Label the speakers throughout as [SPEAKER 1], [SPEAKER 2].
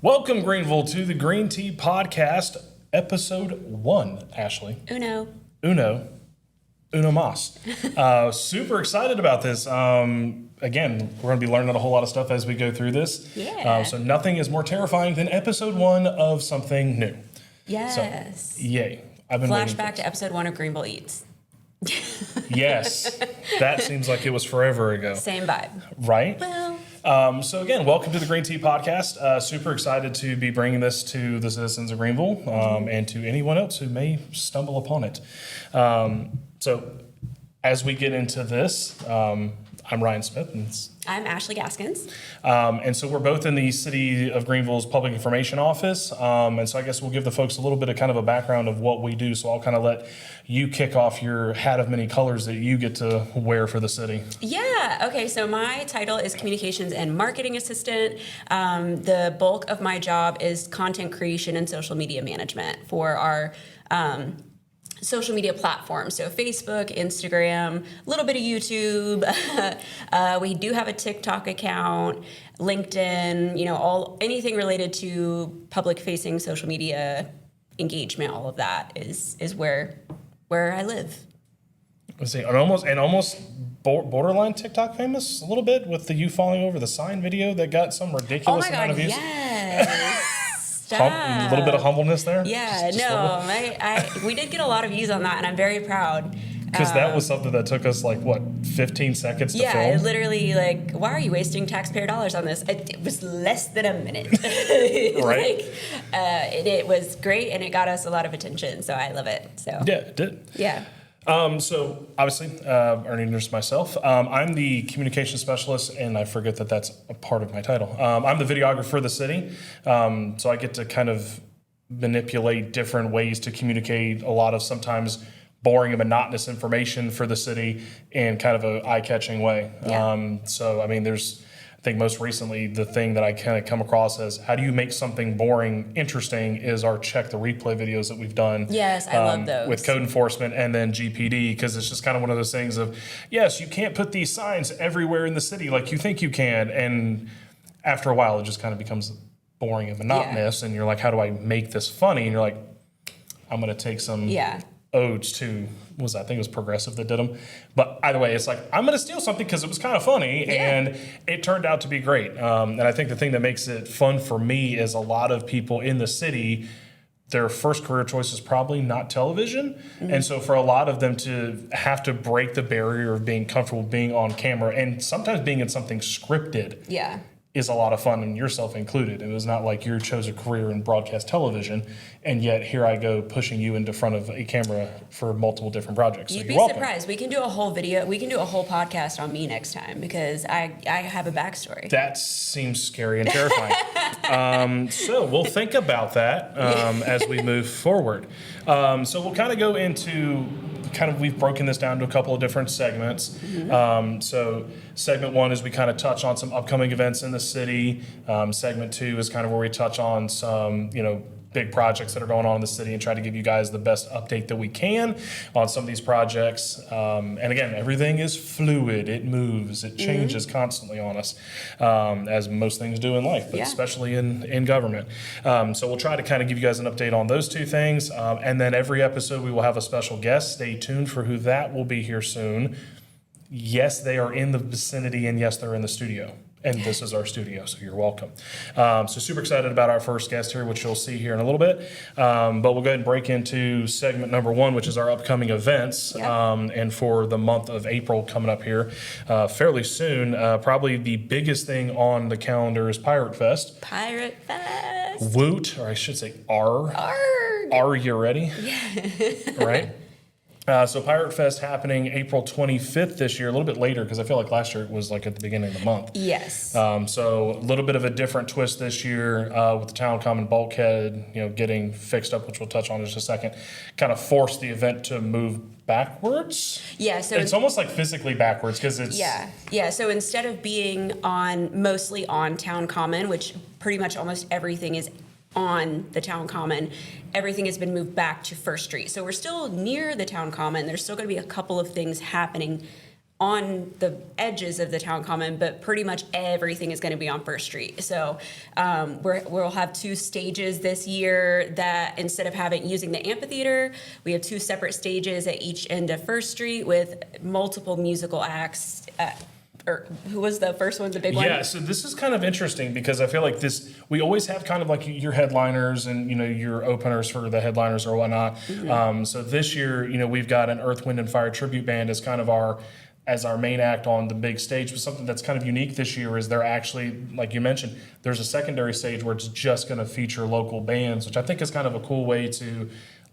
[SPEAKER 1] Welcome, Greenville, to the Green Tea Podcast, Episode 1, Ashley.
[SPEAKER 2] Uno
[SPEAKER 1] Mas. Super excited about this. Again, we're going to be learning a whole lot of stuff as we go through this.
[SPEAKER 2] Yeah.
[SPEAKER 1] So nothing is more terrifying than Episode 1 of something new.
[SPEAKER 2] Yes.
[SPEAKER 1] So, yay. I've been waiting for
[SPEAKER 2] Flashback
[SPEAKER 1] this.
[SPEAKER 2] to episode 1 of Greenville Eats.
[SPEAKER 1] Yes. That seems like it was forever ago.
[SPEAKER 2] Same vibe.
[SPEAKER 1] Right?
[SPEAKER 2] Well,
[SPEAKER 1] So again, welcome to the Green Tea Podcast. Super excited to be bringing this to the citizens of Greenville and to anyone else who may stumble upon it. So as we get into this, I'm Ryan Smith, and
[SPEAKER 2] I'm Ashley Gaskins.
[SPEAKER 1] and so we're both in the City of Greenville's Public Information Office. And so I guess we'll give the folks a little bit of kind of a background of what we do. So I'll kind of let you kick off your hat of many colors that you get to wear for the city.
[SPEAKER 2] Yeah. Okay. So my title is Communications and Marketing Assistant. The bulk of my job is content creation and social media management for our social media platforms. So Facebook, Instagram, a little bit of YouTube. We do have a TikTok account, LinkedIn, anything related to public facing social media engagement, all of that is where I live.
[SPEAKER 1] Let's see, and almost borderline TikTok famous a little bit with the you falling over the sign video that got some ridiculous
[SPEAKER 2] Oh my
[SPEAKER 1] amount
[SPEAKER 2] God,
[SPEAKER 1] of views.
[SPEAKER 2] Yes.
[SPEAKER 1] A little bit of humbleness there.
[SPEAKER 2] Yeah,
[SPEAKER 1] Just a little bit.
[SPEAKER 2] we did get a lot of views on that, and I'm very proud.
[SPEAKER 1] Because that was something that took us 15 seconds to
[SPEAKER 2] Yeah,
[SPEAKER 1] film.
[SPEAKER 2] it literally, why are you wasting taxpayer dollars on this? It was less than a minute.
[SPEAKER 1] Right.
[SPEAKER 2] And it was great, and it got us a lot of attention, so I love it. So
[SPEAKER 1] Yeah, it did.
[SPEAKER 2] yeah.
[SPEAKER 1] So obviously, Ernie introduced myself. I'm the communication specialist, and I forget that that's a part of my title. I'm the videographer for the city, so I get to kind of manipulate different ways to communicate a lot of sometimes boring and monotonous information for the city in kind of a eye-catching way.
[SPEAKER 2] Yeah.
[SPEAKER 1] So I mean, I think most recently, the thing that I kind of come across as how do you make something boring interesting is our check the replay videos that we've done.
[SPEAKER 2] Yes, I love those.
[SPEAKER 1] With code enforcement and then GPD, because it's just kind of one of those things of, yes, you can't put these signs everywhere in the city like you think you can. And after a while, it just kind of becomes boring and monotonous. And you're like, how do I make this funny? And you're like, I'm going to take some odes to, I think it was Progressive that did them. But either way, it's like, I'm going to steal something because it was kind of funny, and it turned out to be great. And I think the thing that makes it fun for me is a lot of people in the city, their first career choice is probably not television. Mm-hmm. And so for a lot of them to have to break the barrier of being comfortable being on camera and sometimes being in something scripted is a lot of fun, and yourself included. It was not like you chose a career in broadcast television, and yet here I go pushing you into front of a camera for multiple different projects. So
[SPEAKER 2] You'd be
[SPEAKER 1] welcome.
[SPEAKER 2] surprised. We can do a whole video. We can do a whole podcast on me next time because I have a backstory.
[SPEAKER 1] That seems scary and terrifying. So we'll think about that as we move forward. So we'll kind of go into we've broken this down to a couple of different segments. Mm-hmm. So segment 1 is we kind of touch on some upcoming events in the city. Segment 2 is kind of where we touch on some, big projects that are going on in the city and try to give you guys the best update that we can on some of these projects. And again, everything is fluid. It moves. It changes constantly on us, as most things do in life, but especially in government. So we'll try to kind of give you guys an update on those two things. And then every episode we will have a special guest. Stay tuned for who that will be here soon. Yes, they are in the vicinity, and yes, they're in the studio. And this is our studio, so you're welcome. So super excited about our first guest here, which you'll see here in a little bit. But we'll go ahead and break into segment number 1, which is our upcoming events. And for the month of April coming up here fairly soon, probably the biggest thing on the calendar is Pirate Fest.
[SPEAKER 2] Pirate Fest.
[SPEAKER 1] Woot, or I should say R.
[SPEAKER 2] Arg.
[SPEAKER 1] Are you ready?
[SPEAKER 2] Yeah.
[SPEAKER 1] Right? So Pirate Fest happening April 25th this year, a little bit later because I feel like last year it was at the beginning of the month.
[SPEAKER 2] Yes.
[SPEAKER 1] So a little bit of a different twist this year with the Town Common bulkhead, getting fixed up, which we'll touch on in just a second. Kind of forced the event to move backwards.
[SPEAKER 2] Yeah. So
[SPEAKER 1] it's almost like physically backwards because it's
[SPEAKER 2] Yeah. So instead of being mostly on Town Common, which pretty much almost everything is on the Town Common, everything has been moved back to First Street. So we're still near the Town Common. There's still going to be a couple of things happening on the edges of the town common, but pretty much everything is going to be on First Street. So we'll have 2 stages this year that instead of using the amphitheater, we have 2 separate stages at each end of First Street with multiple musical acts. Or who was the first one, the big one?
[SPEAKER 1] Yeah, so this is kind of interesting because I feel like we always have kind of like your headliners and, your openers for the headliners or whatnot. Mm-hmm. So this year, we've got an Earth, Wind, and Fire tribute band as kind of our main act on the big stage. But something that's kind of unique this year is they're actually, like you mentioned, there's a secondary stage where it's just going to feature local bands, which I think is kind of a cool way to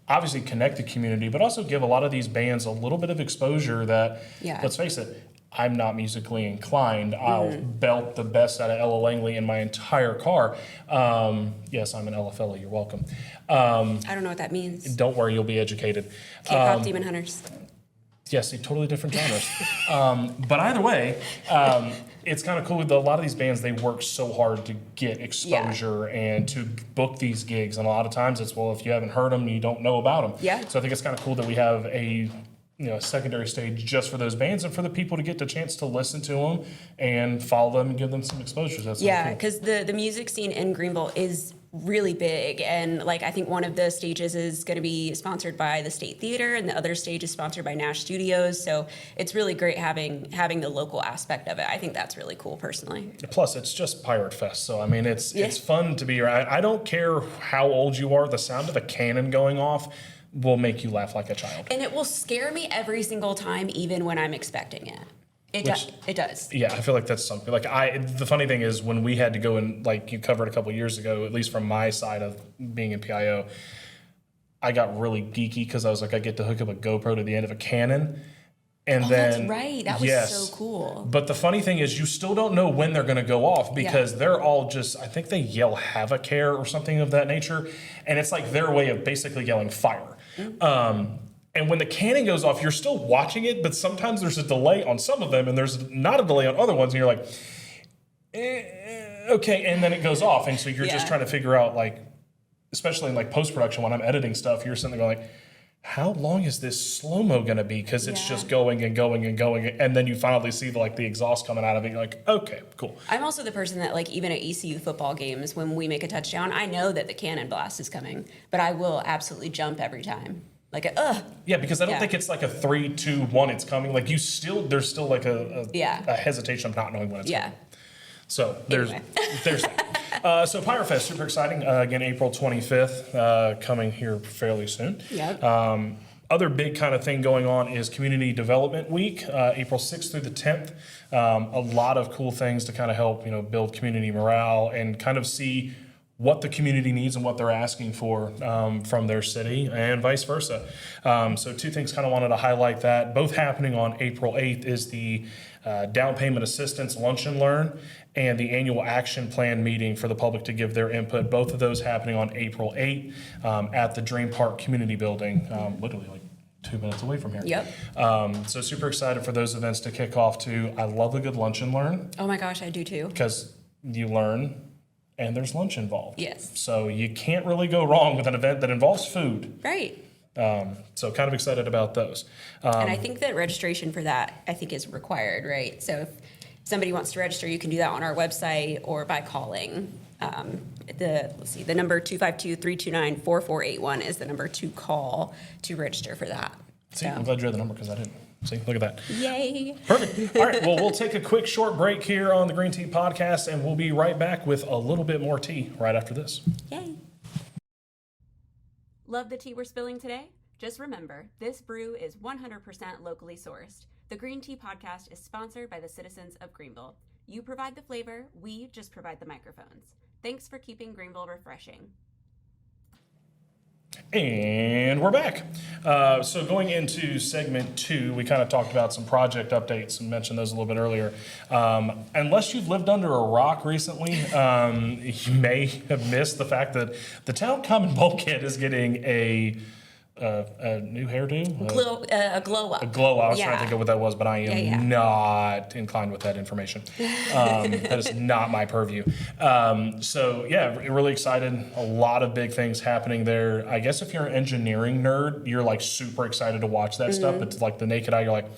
[SPEAKER 1] obviously connect the community, but also give a lot of these bands a little bit of exposure that, let's face it, I'm not musically inclined. I'll belt the best out of Ella Langley in my entire car. Yes, I'm an Ella fella. You're welcome.
[SPEAKER 2] I don't know what that means.
[SPEAKER 1] Don't worry, you'll be educated.
[SPEAKER 2] K-pop Demon Hunters.
[SPEAKER 1] Yes, totally different genres. But either way, it's kind of cool. A lot of these bands, they work so hard to get exposure and to book these gigs. And a lot of times it's, well, if you haven't heard them, you don't know about them.
[SPEAKER 2] Yeah.
[SPEAKER 1] So I think it's kind of cool that we have a secondary stage just for those bands and for the people to get the chance to listen to them and follow them and give them some exposure. That's
[SPEAKER 2] because the music scene in Greenville is really big, and I think one of the stages is going to be sponsored by the State Theater and the other stage is sponsored by Nash Studios, so it's really great having the local aspect of it. I think that's really cool personally.
[SPEAKER 1] Plus it's just Pirate Fest, so I mean it's fun to be around. I don't care how old you are, the sound of a cannon going off will make you laugh like a child.
[SPEAKER 2] And it will scare me every single time, even when I'm expecting it. It does.
[SPEAKER 1] Yeah, I feel like that's something. The funny thing is when we had to go and, you covered a couple years ago, at least from my side of being in PIO, I got really geeky because I was like, I get to hook up a GoPro to the end of a cannon. And then,
[SPEAKER 2] that's right. That was so cool.
[SPEAKER 1] But the funny thing is you still don't know when they're going to go off because they're all just, I think they yell Havocare or something of that nature. And it's like their way of basically yelling fire. And when the cannon goes off, you're still watching it, but sometimes there's a delay on some of them and there's not a delay on other ones. And you're like, okay. And then it goes off. And so you're just trying to figure out, especially in post-production when I'm editing stuff, you're sitting there going how long is this slow-mo going to be? Because it's just going and going and going. And then you finally see the exhaust coming out of it. You're like, okay, cool.
[SPEAKER 2] I'm also the person that even at ECU football games, when we make a touchdown, I know that the cannon blast is coming, but I will absolutely jump every time.
[SPEAKER 1] Yeah, because I don't think it's a 3, 2, 1, it's coming. There's still a hesitation of not knowing when it's coming. So there's that. So Pirate Fest, super exciting. Again, April 25th, coming here fairly soon.
[SPEAKER 2] Yep.
[SPEAKER 1] Other big kind of thing going on is Community Development Week, April 6th through the 10th. A lot of cool things to kind of help, build community morale and kind of see what the community needs and what they're asking for from their city and vice versa. So 2 things kind of wanted to highlight that. Both happening on April 8th is the Down Payment Assistance Lunch and Learn and the annual action plan meeting for the public to give their input. Both of those happening on April 8th at the Dream Park Community Building, literally 2 minutes away from here.
[SPEAKER 2] Yep.
[SPEAKER 1] So super excited for those events to kick off too. I love a good lunch and learn.
[SPEAKER 2] Oh my gosh, I do too.
[SPEAKER 1] Because you learn and there's lunch involved.
[SPEAKER 2] Yes.
[SPEAKER 1] So you can't really go wrong with an event that involves food.
[SPEAKER 2] Right.
[SPEAKER 1] So kind of excited about those.
[SPEAKER 2] And I think that registration for that, is required, right? So if somebody wants to register, you can do that on our website or by calling. The number 252-329-4481 is the number to call to register for that.
[SPEAKER 1] See, I'm glad you had the number because I didn't. See, look at that.
[SPEAKER 2] Yay.
[SPEAKER 1] Perfect. All right, well, we'll take a quick short break here on the Green Tea Podcast, and we'll be right back with a little bit more tea right after this.
[SPEAKER 2] Yay. Love the tea we're spilling today? Just remember, this brew is 100% locally sourced. The Green Tea Podcast is sponsored by the citizens of Greenville. You provide the flavor, we just provide the microphones. Thanks for keeping Greenville refreshing.
[SPEAKER 1] And we're back. So going into segment 2, we kind of talked about some project updates and mentioned those a little bit earlier. Unless you've lived under a rock recently, you may have missed the fact that the town common bulkhead is getting a new hairdo?
[SPEAKER 2] A glow up.
[SPEAKER 1] A glow up. I was trying to think of what that was, but I am not inclined with that information. That is not my purview. So yeah, really excited. A lot of big things happening there. I guess if you're an engineering nerd, you're super excited to watch that stuff. But the naked eye, you're like,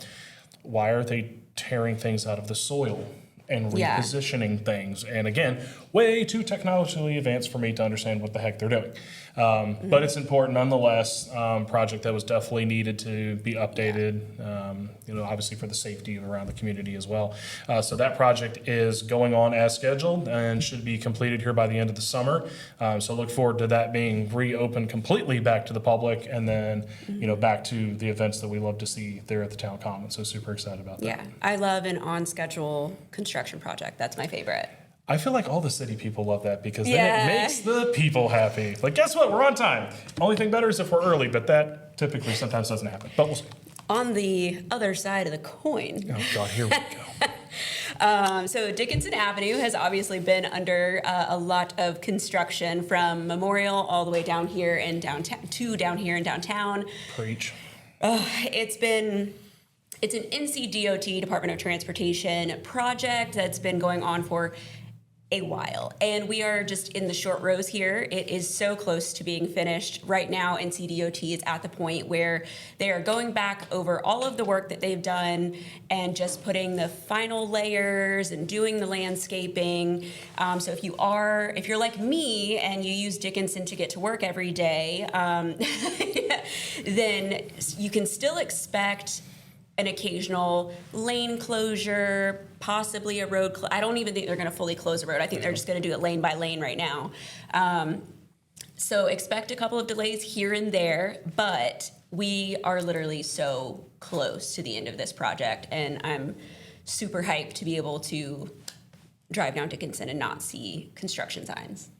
[SPEAKER 1] why are they tearing things out of the soil and repositioning things? And again, way too technologically advanced for me to understand what the heck they're doing. But it's important nonetheless. Project that was definitely needed to be updated, obviously for the safety around the community as well. So that project is going on as scheduled and should be completed here by the end of the summer. So look forward to that being reopened completely back to the public, and then, back to the events that we love to see there at the Town Common. So super excited about that.
[SPEAKER 2] Yeah, I love an on-schedule construction project. That's my favorite.
[SPEAKER 1] I feel like all the city people love that because then it makes the people happy. Like, guess what? We're on time. Only thing better is if we're early, but that typically sometimes doesn't happen. But we'll see.
[SPEAKER 2] On the other side of the coin.
[SPEAKER 1] Oh, God, here we go.
[SPEAKER 2] So Dickinson Avenue has obviously been under a lot of construction from Memorial all the way down here in downtown.
[SPEAKER 1] Preach.
[SPEAKER 2] It's an NCDOT, Department of Transportation project that's been going on for a while, and we are just in the short rows here. It is so close to being finished. Right now, NCDOT is at the point where they are going back over all of the work that they've done and just putting the final layers and doing the landscaping. So if you're like me and you use Dickinson to get to work every day, then you can still expect an occasional lane closure, possibly a road. I don't even think they're going to fully close a road. I think they're just going to do it lane by lane right now. So expect a couple of delays here and there, but we are literally so close to the end of this project, and I'm super hyped to be able to drive down Dickinson and not see construction signs.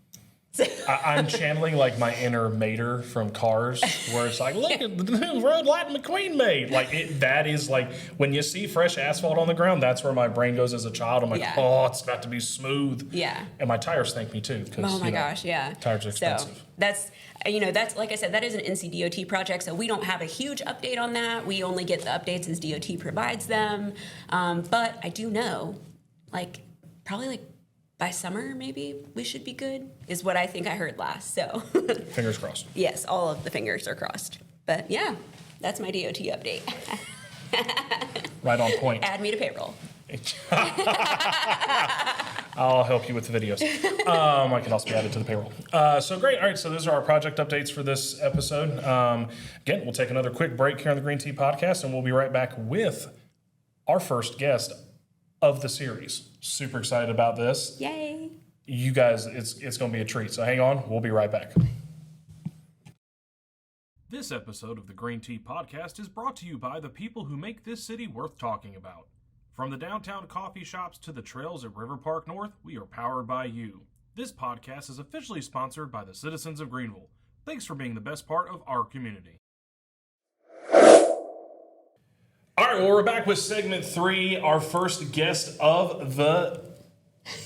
[SPEAKER 1] I'm channeling like my inner Mater from Cars, where it's like, look at the new road light McQueen made. Like that is like when you see fresh asphalt on the ground, that's where my brain goes as a child. I'm like, oh, it's got to be smooth.
[SPEAKER 2] Yeah.
[SPEAKER 1] And my tires thank me too.
[SPEAKER 2] Oh my gosh, yeah.
[SPEAKER 1] Tires are expensive.
[SPEAKER 2] So that's like I said, that is an NCDOT project, so we don't have a huge update on that. We only get the updates as DOT provides them. But I do know, probably by summer, maybe we should be good, is what I think I heard last. So
[SPEAKER 1] fingers crossed.
[SPEAKER 2] Yes, all of the fingers are crossed. But yeah, that's my DOT update.
[SPEAKER 1] Right on point.
[SPEAKER 2] Add me to payroll.
[SPEAKER 1] I'll help you with the videos. I can also be added to the payroll. So great. All right. So those are our project updates for this episode. Again, we'll take another quick break here on the Green Tea Podcast, and we'll be right back with our first guest of the series. Super excited about this.
[SPEAKER 2] Yay.
[SPEAKER 1] You guys, it's going to be a treat. So hang on. We'll be right back. This episode of the Green Tea Podcast is brought to you by the people who make this city worth talking about. From the downtown coffee shops to the trails at River Park North, we are powered by you. This podcast is officially sponsored by the citizens of Greenville. Thanks for being the best part of our community. All right, well, we're back with segment 3, our first guest of the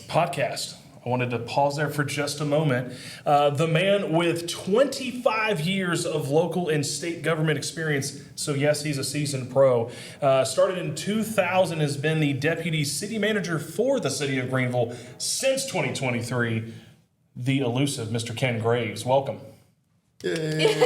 [SPEAKER 1] podcast. I wanted to pause there for just a moment. The man with 25 years of local and state government experience, so yes, he's a seasoned pro. Started in 2000, has been the deputy city manager for the city of Greenville since 2023. The elusive Mr. Ken Graves. Welcome.
[SPEAKER 3] Yay.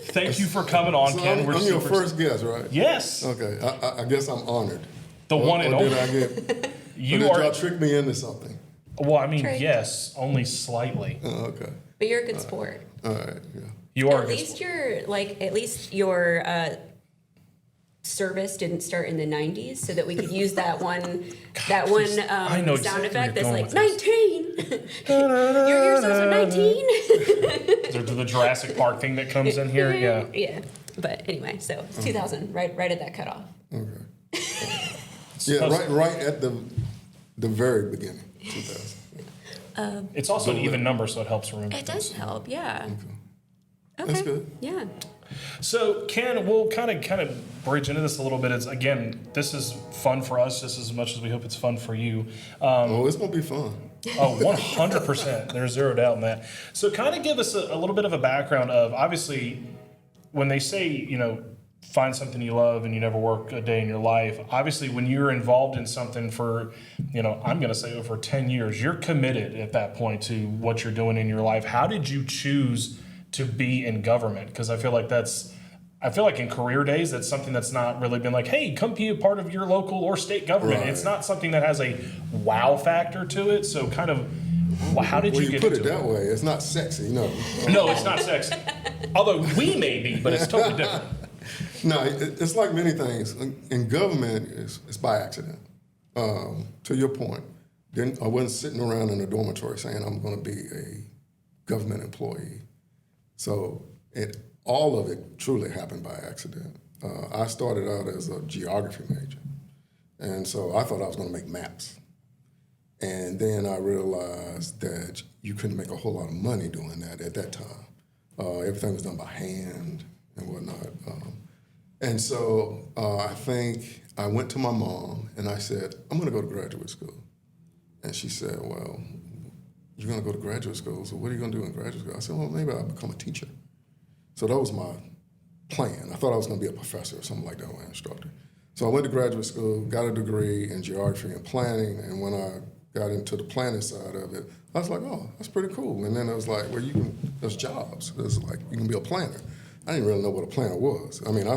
[SPEAKER 1] Thank you for coming on,
[SPEAKER 3] So
[SPEAKER 1] Ken.
[SPEAKER 3] I'm your first guest, right?
[SPEAKER 1] Yes.
[SPEAKER 3] Okay, I guess I'm honored.
[SPEAKER 1] The one and
[SPEAKER 3] or
[SPEAKER 1] only.
[SPEAKER 3] did I get?
[SPEAKER 1] You
[SPEAKER 3] or did
[SPEAKER 1] are.
[SPEAKER 3] y'all trick me into something?
[SPEAKER 1] Well, I mean,
[SPEAKER 2] Tricked.
[SPEAKER 1] yes, only slightly.
[SPEAKER 3] Oh, okay.
[SPEAKER 2] But you're a good sport.
[SPEAKER 3] All right. Yeah.
[SPEAKER 1] You are.
[SPEAKER 2] At least your service didn't start in the 90s, so that we could use that one
[SPEAKER 1] I know
[SPEAKER 2] sound
[SPEAKER 1] exactly
[SPEAKER 2] effect
[SPEAKER 1] where
[SPEAKER 2] that's
[SPEAKER 1] you're
[SPEAKER 2] like
[SPEAKER 1] going
[SPEAKER 2] 19. Your ears are 19.
[SPEAKER 1] The Jurassic Park thing that comes in here. Yeah.
[SPEAKER 2] Yeah. But anyway, so it's 2000, right at that cutoff.
[SPEAKER 3] Okay. Yeah, right at the very beginning, 2000.
[SPEAKER 1] It's also an even number, so it helps remember.
[SPEAKER 2] It does help, yeah. Okay.
[SPEAKER 3] That's good.
[SPEAKER 2] Yeah.
[SPEAKER 1] So, Ken, we'll kind of bridge into this a little bit. It's again, this is fun for us just as much as we hope it's fun for you.
[SPEAKER 3] It's gonna be fun.
[SPEAKER 1] 100%. There's zero doubt in that. So, kind of give us a little bit of a background of, obviously, when they say, find something you love and you never work a day in your life. Obviously, when you're involved in something for, I'm going to say over 10 years, you're committed at that point to what you're doing in your life. How did you choose to be in government? Because I feel like I feel like in career days, that's something that's not really been like, hey, come be a part of your local or state government.
[SPEAKER 3] Right.
[SPEAKER 1] It's not something that has a wow factor to it. So kind of, well, how did you get
[SPEAKER 3] put
[SPEAKER 1] into
[SPEAKER 3] it that way? It's not sexy, no.
[SPEAKER 1] No, it's not sexy. Although we may be, but it's totally different.
[SPEAKER 3] No, it's like many things. In government, it's by accident. To your point, I wasn't sitting around in a dormitory saying I'm going to be a government employee. So all of it truly happened by accident. I started out as a geography major, and so I thought I was going to make maps. And then I realized that you couldn't make a whole lot of money doing that at that time. Everything was done by hand and whatnot. And so I think I went to my mom and I said, I'm going to go to graduate school. And she said, well, you're going to go to graduate school, so what are you going to do in graduate school? I said, well, maybe I'll become a teacher. So that was my plan. I thought I was going to be a professor or something like that, or an instructor. So I went to graduate school, got a degree in geography and planning, and when I got into the planning side of it, I was like, oh, that's pretty cool. And then I was like, well, there's jobs. There's like, you can be a planner. I didn't really know what a planner was. I mean,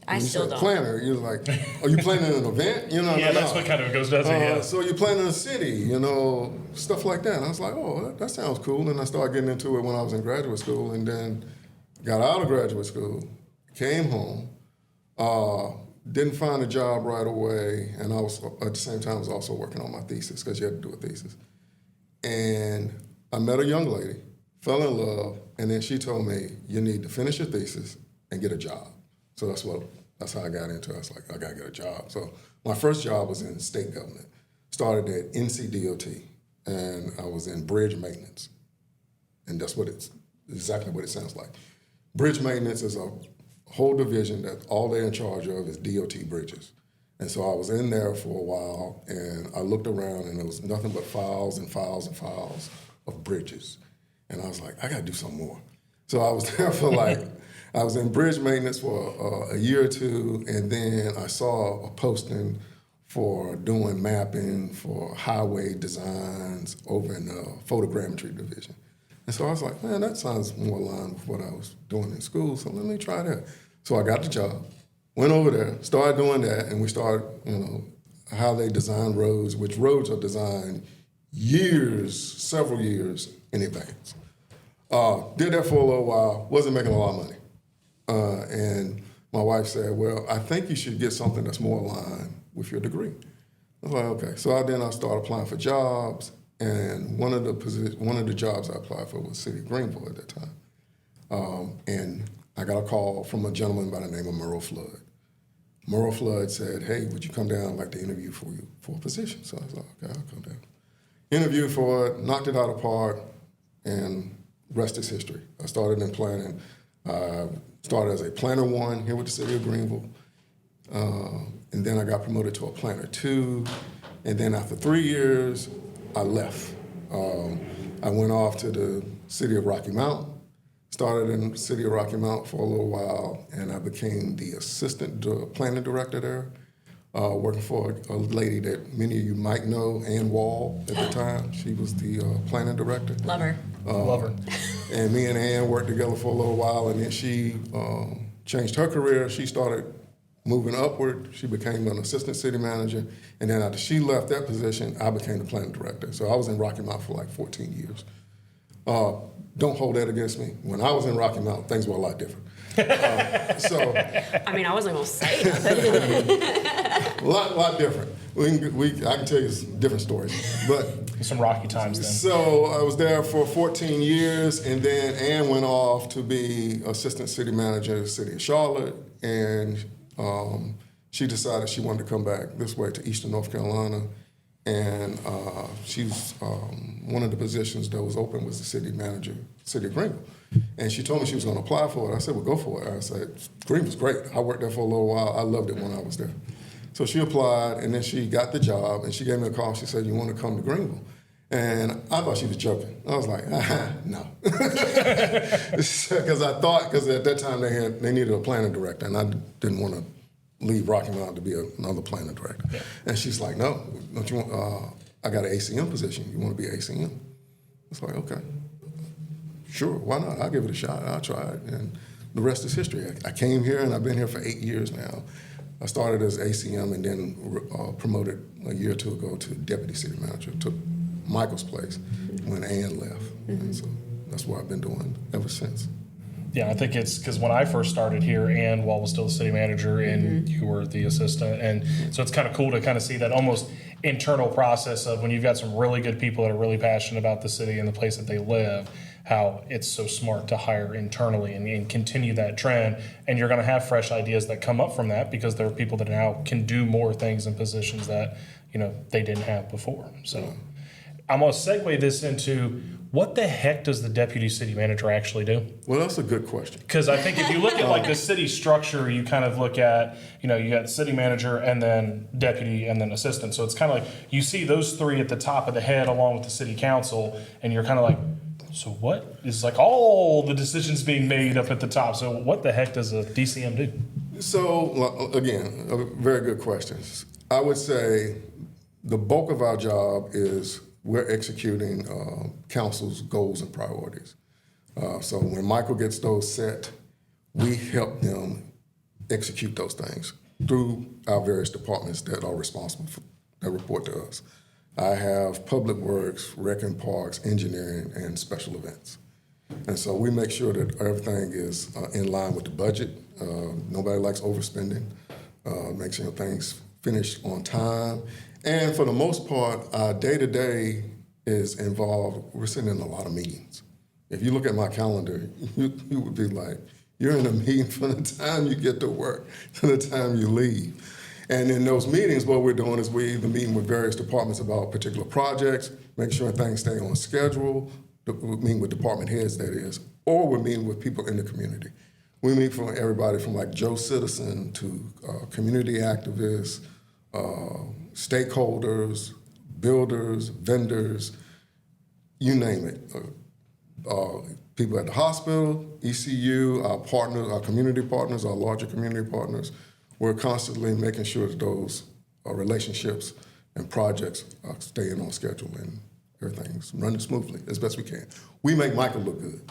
[SPEAKER 2] I still don't.
[SPEAKER 3] Planner, you're like, are you planning an event?
[SPEAKER 1] Yeah, that's what kind of goes does it. Yeah.
[SPEAKER 3] So you're planning a city, stuff like that. And I was like, oh, that sounds cool. And I started getting into it when I was in graduate school, and then got out of graduate school, came home, didn't find a job right away, and I was at the same time I was also working on my thesis because you had to do a thesis. And I met a young lady, fell in love, and then she told me, you need to finish your thesis and get a job. So that's how I got into it. I was like, I gotta get a job. So my first job was in state government. Started at NCDOT, and I was in bridge maintenance. And that's exactly what it sounds like. Bridge maintenance is a whole division that all they're in charge of is DOT bridges. And so I was in there for a while, and I looked around, and there was nothing but files and files and files of bridges. And I was like, I gotta do something more. So I was there for I was in bridge maintenance for a year or two, and then I saw a posting for doing mapping for highway designs over in the photogrammetry division. And so I was like, man, that sounds more aligned with what I was doing in school, so let me try that. So I got the job, went over there, started doing that, and we started, how they design roads, which roads are designed several years in advance. Did that for a little while, wasn't making a lot of money. And my wife said, well, I think you should get something that's more aligned with your degree. I was like, okay. So then I started applying for jobs, and one of the jobs I applied for was City of Greenville at that time. And I got a call from a gentleman by the name of Merle Flood. Merle Flood said, hey, would you come down? I'd like to interview for you for a position. So I was like, okay, I'll come down. Interviewed for it, knocked it out of the park, and rest is history. I started in planning. Started as a planner 1 here with the City of Greenville. And then I got promoted to a planner 2. And then after 3 years, I left. I went off to the city of Rocky Mount, started in the city of Rocky Mount for a little while, and I became the assistant planning director there, working for a lady that many of you might know, Ann Wall, at the time. She was the planning director.
[SPEAKER 2] Love her.
[SPEAKER 1] Love her.
[SPEAKER 3] And me and Ann worked together for a little while, and then she changed her career. She started moving upward. She became an assistant city manager, and then after she left that position, I became the planning director. So I was in Rocky Mount for like 14 years. Don't hold that against me. When I was in Rocky Mount, things were a lot different.
[SPEAKER 2] I mean, I wasn't gonna say nothing.
[SPEAKER 3] A lot different. I can tell you some different stories, but
[SPEAKER 1] Some rocky times then.
[SPEAKER 3] so I was there for 14 years, and then Ann went off to be assistant city manager of the city of Charlotte, and she decided she wanted to come back this way to Eastern North Carolina, and she's one of the positions that was open was the city manager, City of Greenville. And she told me she was going to apply for it. I said, well, go for it. I said, Greenville's great. I worked there for a little while. I loved it when I was there. So she applied, and then she got the job, and she gave me a call. She said, you want to come to Greenville? And I thought she was joking. I was like, no. Because at that time they needed a planning director, and I didn't want to leave Rocky Mount to be another planning director. Yeah. And she's like, no, don't you want, I got an ACM position. You want to be ACM? I was like, okay. Sure, why not? I'll give it a shot. I'll try it. And the rest is history. I came here, and I've been here for 8 years now. I started as ACM and then promoted a year or two ago to deputy city manager. Took Michael's place when Ann left. And so that's what I've been doing ever since.
[SPEAKER 1] Yeah, I think it's because when I first started here, Ann Wall was still the city manager and you were the assistant. And so it's kind of cool to kind of see that almost internal process of when you've got some really good people that are really passionate about the city and the place that they live, how it's so smart to hire internally and continue that trend. And you're going to have fresh ideas that come up from that because there are people that now can do more things in positions that, they didn't have before. So I'm going to segue this into what the heck does the deputy city manager actually do?
[SPEAKER 3] Well, that's a good question.
[SPEAKER 1] Because I think if you look at like the city structure, you kind of look at, you got city manager and then deputy and then assistant. So it's kind of like you see those three at the top of the head along with the city council, and you're kind of like, so what is like all the decisions being made up at the top? So what the heck does a DCM do?
[SPEAKER 3] So, again, a very good question. I would say the bulk of our job is we're executing council's goals and priorities. So when Michael gets those set, we help them execute those things through our various departments that are responsible for, that report to us. I have public works, rec and parks, engineering, and special events. And so we make sure that everything is in line with the budget. Nobody likes overspending. Make sure things finish on time. And for the most part, our day-to-day is involved, we're sitting in a lot of meetings. If you look at my calendar, you would be like, you're in a meeting from the time you get to work to the time you leave. And in those meetings, what we're doing is we're either meeting with various departments about particular projects, make sure things stay on schedule, we're meeting with department heads, that is, or we're meeting with people in the community. We meet from everybody from like Joe Citizen to community activists, stakeholders, builders, vendors, you name it. People at the hospital, ECU, our partners, our community partners, our larger community partners. We're constantly making sure that those relationships and projects are staying on schedule and everything's running smoothly as best we can. We make Michael look good.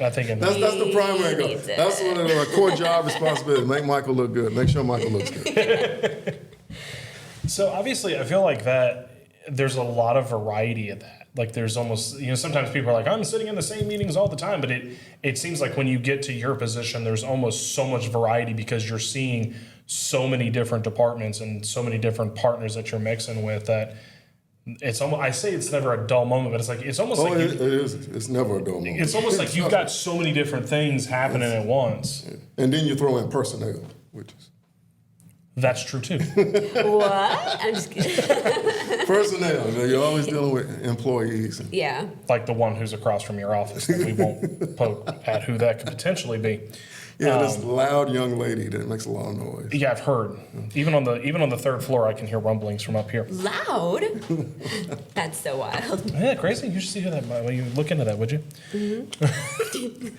[SPEAKER 1] I think
[SPEAKER 3] that's the primary goal. That's one of our core job responsibilities, make Michael look good, make sure Michael looks good.
[SPEAKER 1] So obviously I feel like that there's a lot of variety of that. Like there's almost, sometimes people are like, I'm sitting in the same meetings all the time, but it seems like when you get to your position, there's almost so much variety because you're seeing so many different departments and so many different partners that you're mixing with that it's almost, I say it's never a dull moment, but it's almost like
[SPEAKER 3] it is. It's never a dull moment.
[SPEAKER 1] It's almost like you've got so many different things happening at once.
[SPEAKER 3] And then you throw in personnel, which is...
[SPEAKER 1] That's true too.
[SPEAKER 2] What? I'm just kidding.
[SPEAKER 3] Personnel. You're always dealing with employees.
[SPEAKER 2] Yeah.
[SPEAKER 1] Like the one who's across from your office that we won't poke at who that could potentially be.
[SPEAKER 3] Yeah, this loud young lady that makes a lot of noise.
[SPEAKER 1] Yeah, I've heard. Even on the third floor, I can hear rumblings from up here.
[SPEAKER 2] Loud? That's so wild.
[SPEAKER 1] Yeah, crazy. You should see who that. Well, you look into that, would you?
[SPEAKER 2] Mm-hmm.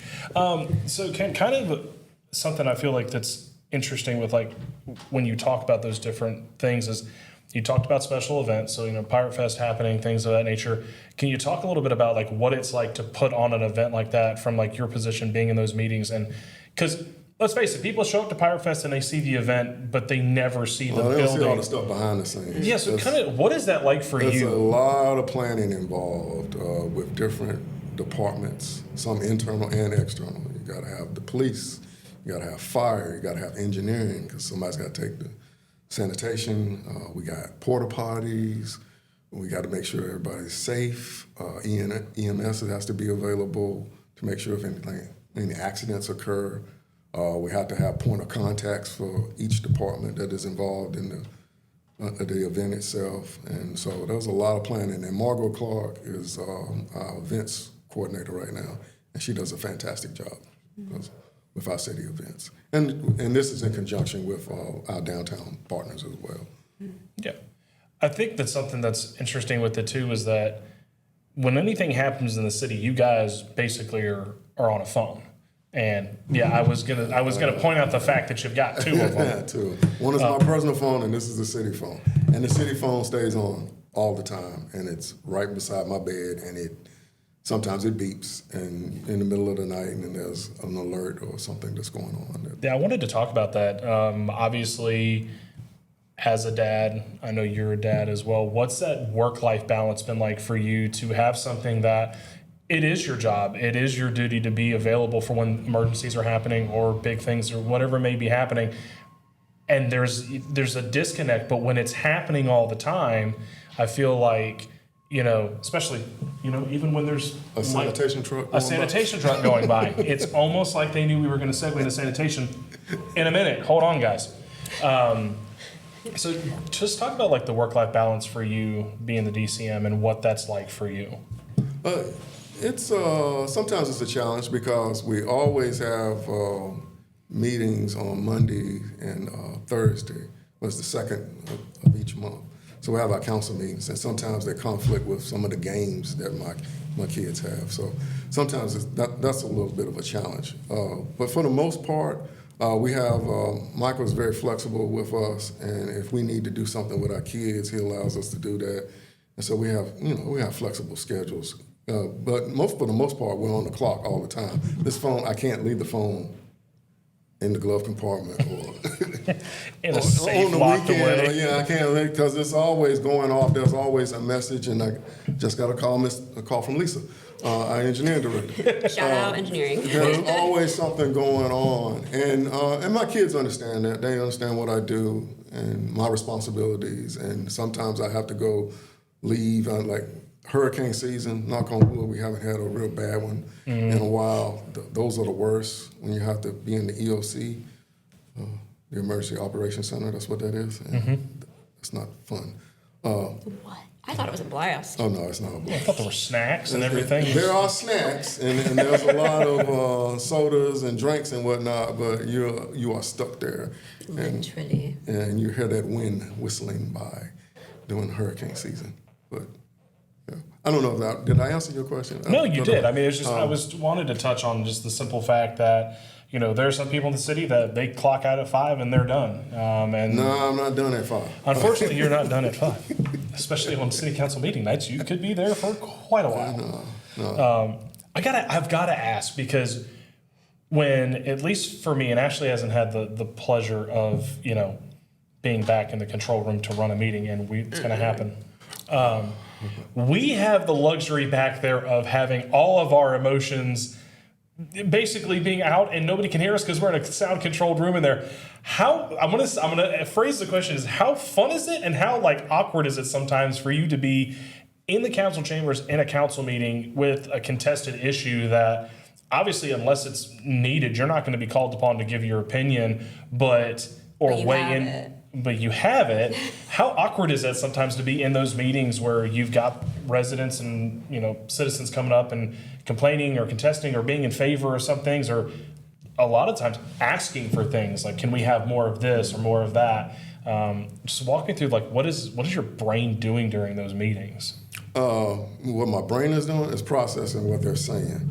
[SPEAKER 1] So, kind of something I feel like that's interesting with like when you talk about those different things is you talked about special events, so Pirate Fest happening, things of that nature. Can you talk a little bit about like what it's like to put on an event like that from like your position being in those meetings? And because let's face it, people show up to Pirate Fest and they see the event, but they never see the
[SPEAKER 3] They
[SPEAKER 1] building.
[SPEAKER 3] don't see all the stuff behind the scenes.
[SPEAKER 1] Yeah, so kind of what is that like for you?
[SPEAKER 3] There's a lot of planning involved with different departments, some internal and external. You got to have the police. You got to have fire. You got to have engineering because somebody's got to take the sanitation. We got porta potties. We got to make sure everybody's safe. EMS has to be available to make sure if any accidents occur. We have to have point of contacts for each department that is involved in the event itself. And so there's a lot of planning. And Margot Clark is our events coordinator right now, and she does a fantastic job. With our city events. And this is in conjunction with our downtown partners as well.
[SPEAKER 1] Yeah. I think that's something that's interesting with it too is that when anything happens in the city, you guys basically are on a phone. And yeah, I was gonna point out the fact that you've got two of them.
[SPEAKER 3] Yeah, two. One is my personal phone and this is the city phone. And the city phone stays on all the time and it's right beside my bed and it sometimes it beeps and in the middle of the night and there's an alert or something that's going on.
[SPEAKER 1] Yeah, I wanted to talk about that. Obviously, as a dad, I know you're a dad as well. What's that work-life balance been like for you to have something that it is your job, it is your duty to be available for when emergencies are happening or big things or whatever may be happening, and there's a disconnect, but when it's happening all the time, I feel like, especially, even when there's
[SPEAKER 3] A sanitation truck
[SPEAKER 1] going by, it's almost like they knew we were going to segue into sanitation in a minute. Hold on, guys. So just talk about like the work-life balance for you being the DCM and what that's like for you.
[SPEAKER 3] It's sometimes it's a challenge because we always have meetings on Monday and Thursday. Was the second of each month. So we have our council meetings, and sometimes they conflict with some of the games that my kids have. So sometimes that's a little bit of a challenge. But for the most part, we have Michael's very flexible with us, and if we need to do something with our kids, he allows us to do that. And so we have flexible schedules. But for the most part, we're on the clock all the time. This phone, I can't leave the phone in the glove compartment or
[SPEAKER 1] in a safe
[SPEAKER 3] on the
[SPEAKER 1] locked
[SPEAKER 3] weekend.
[SPEAKER 1] away.
[SPEAKER 3] Yeah, I can't leave because it's always going off. There's always a message, and I just got a call from Lisa, our engineering director.
[SPEAKER 2] Shout out engineering.
[SPEAKER 3] There's always something going on, and my kids understand that. They understand what I do and my responsibilities, and sometimes I have to go leave. Like hurricane season, knock on wood, we haven't had a real bad one in a while. Those are the worst when you have to be in the EOC, the Emergency Operations Center. That's what that is. And it's not fun.
[SPEAKER 2] What? I thought it was a blast.
[SPEAKER 3] Oh no, it's not a blast.
[SPEAKER 1] I thought there were snacks and everything.
[SPEAKER 3] There are snacks, and there's a lot of sodas and drinks and whatnot, but you are stuck there.
[SPEAKER 2] Literally.
[SPEAKER 3] And you hear that wind whistling by during hurricane season. But yeah. I don't know did I answer your question?
[SPEAKER 1] No, you did. I mean, it's just I wanted to touch on just the simple fact that there are some people in the city that they clock out at 5 and they're done. And
[SPEAKER 3] no, I'm not done at 5.
[SPEAKER 1] Unfortunately, you're not done at 5, especially on city council meeting nights. You could be there for quite a while.
[SPEAKER 3] No.
[SPEAKER 1] I've got to ask because when, at least for me, and Ashley hasn't had the pleasure of being back in the control room to run a meeting, and it's going to happen. We have the luxury back there of having all of our emotions basically being out and nobody can hear us because we're in a sound controlled room in there. I'm gonna phrase the question is how fun is it and how awkward is it sometimes for you to be in the council chambers in a council meeting with a contested issue that obviously unless it's needed you're not going to be called upon to give your opinion but weigh in. But you have it. How awkward is that sometimes to be in those meetings where you've got residents and citizens coming up and complaining or contesting or being in favor of some things, or a lot of times asking for things like, "Can we have more of this or more of that?" Just walk me through what is your brain doing during those meetings?
[SPEAKER 3] What my brain is doing is processing what they're saying.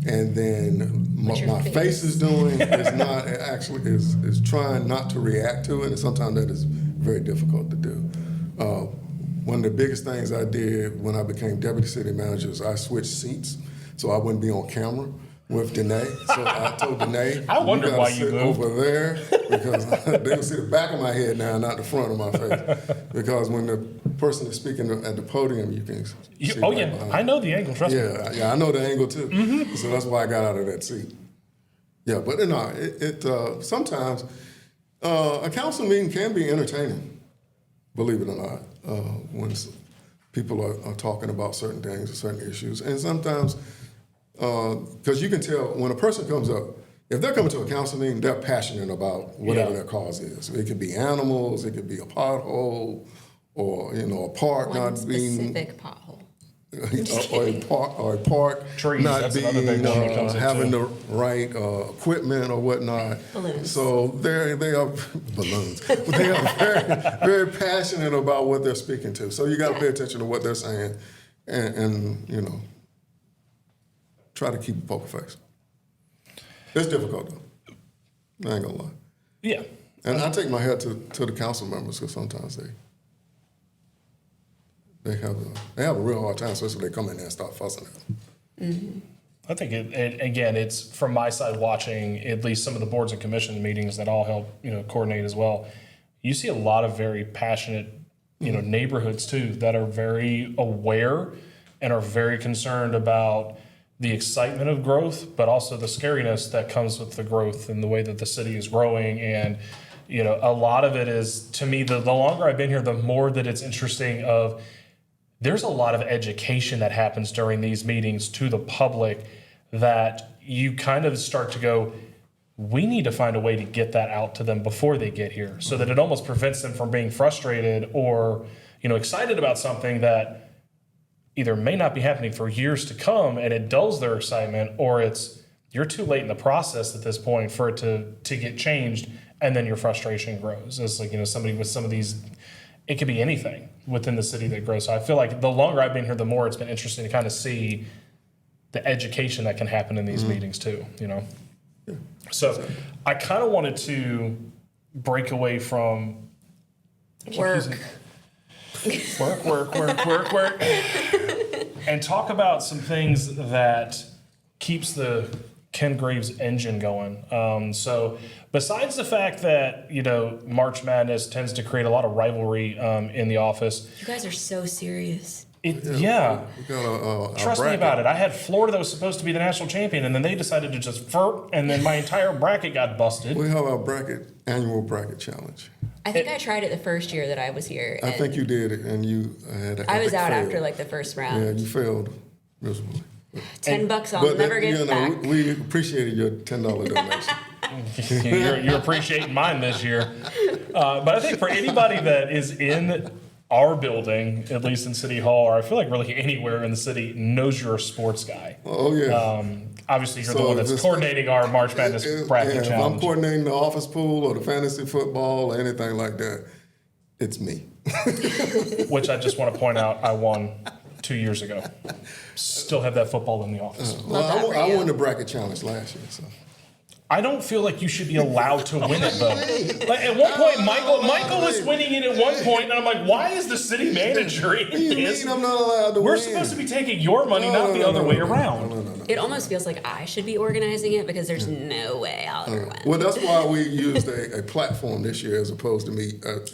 [SPEAKER 3] And then what my face is doing is trying not to react to it, and sometimes that is very difficult to do. One of the biggest things I did when I became deputy city manager is I switched seats so I wouldn't be on camera with Danae. So I told Danae,
[SPEAKER 1] I wondered why you moved
[SPEAKER 3] over there because they will see the back of my head now, not the front of my face. Because when the person is speaking at the podium, you can see behind.
[SPEAKER 1] I know the angle, trust me.
[SPEAKER 3] Yeah, I know the angle too. So that's why I got out of that seat. Yeah, but sometimes a council meeting can be entertaining, believe it or not, when people are talking about certain things or certain issues. And sometimes, because you can tell when a person comes up, if they're coming to a council meeting, they're passionate about whatever their cause is. It could be animals, it could be a pothole, or a park
[SPEAKER 2] One
[SPEAKER 3] not being
[SPEAKER 2] specific pothole.
[SPEAKER 3] or a park
[SPEAKER 1] Trees,
[SPEAKER 3] not
[SPEAKER 1] that's
[SPEAKER 3] being
[SPEAKER 1] another big one that comes
[SPEAKER 3] having
[SPEAKER 1] into.
[SPEAKER 3] the right equipment or whatnot.
[SPEAKER 2] Balloons.
[SPEAKER 3] So they are balloons. But they are very, very passionate about what they're speaking to. So you got to pay attention to what they're saying, and try to keep a poker face. It's difficult though. I ain't gonna lie.
[SPEAKER 1] Yeah.
[SPEAKER 3] And I take my hat to the council members because sometimes they have a real hard time, especially when they come in there and start fussing at them.
[SPEAKER 1] I think again, it's from my side watching at least some of the boards and commission meetings that all help, coordinate as well. You see a lot of very passionate, neighborhoods too that are very aware and are very concerned about the excitement of growth, but also the scariness that comes with the growth and the way that the city is growing. And, a lot of it is, to me, the longer I've been here, the more that it's interesting of there's a lot of education that happens during these meetings to the public that you kind of start to go, we need to find a way to get that out to them before they get here so that it almost prevents them from being frustrated or, excited about something that either may not be happening for years to come and it dulls their excitement, or you're too late in the process at this point for it to get changed, and then your frustration grows. It's like, somebody with some of these, it could be anything within the city that grows. So I feel like the longer I've been here, the more it's been interesting to kind of see the education that can happen in these meetings too, Yeah. So I kind of wanted to break away from
[SPEAKER 2] Work.
[SPEAKER 1] Work, and talk about some things that keeps the Ken Graves engine going. So besides the fact that, March Madness tends to create a lot of rivalry in the office.
[SPEAKER 2] You guys are so serious.
[SPEAKER 1] Yeah.
[SPEAKER 3] We got
[SPEAKER 1] Trust me about it. I had Florida that was supposed to be the national champion, and then they decided to just and then my entire bracket got busted.
[SPEAKER 3] We have our annual bracket challenge.
[SPEAKER 2] I think I tried it the first year that I was here.
[SPEAKER 3] I think you did it, and you had.
[SPEAKER 2] I was out after the first round.
[SPEAKER 3] Yeah, you failed miserably.
[SPEAKER 2] $10 I'll never get back.
[SPEAKER 3] We appreciated your $10 donation.
[SPEAKER 1] You're appreciating mine this year. But I think for anybody that is in our building, at least in City Hall, or I feel like really anywhere in the city, knows you're a sports guy.
[SPEAKER 3] Oh, yeah.
[SPEAKER 1] Obviously, you're the one that's coordinating our March Madness bracket challenge.
[SPEAKER 3] If I'm coordinating the office pool or the fantasy football or anything like that, it's me.
[SPEAKER 1] Which I just want to point out, I won 2 years ago. Still have that football in the office.
[SPEAKER 3] I won the bracket challenge last year, so.
[SPEAKER 1] I don't feel like you should be allowed to win it, though. Like at one point, Michael was winning it at one point, and I'm like, why is the city manager in this?
[SPEAKER 3] I'm not allowed to
[SPEAKER 1] We're
[SPEAKER 3] win.
[SPEAKER 1] supposed to be taking your money, not the other way around.
[SPEAKER 3] No.
[SPEAKER 2] It almost feels like I should be organizing it because there's no way I'll ever win.
[SPEAKER 3] Well, that's why we used a platform this year as opposed to me.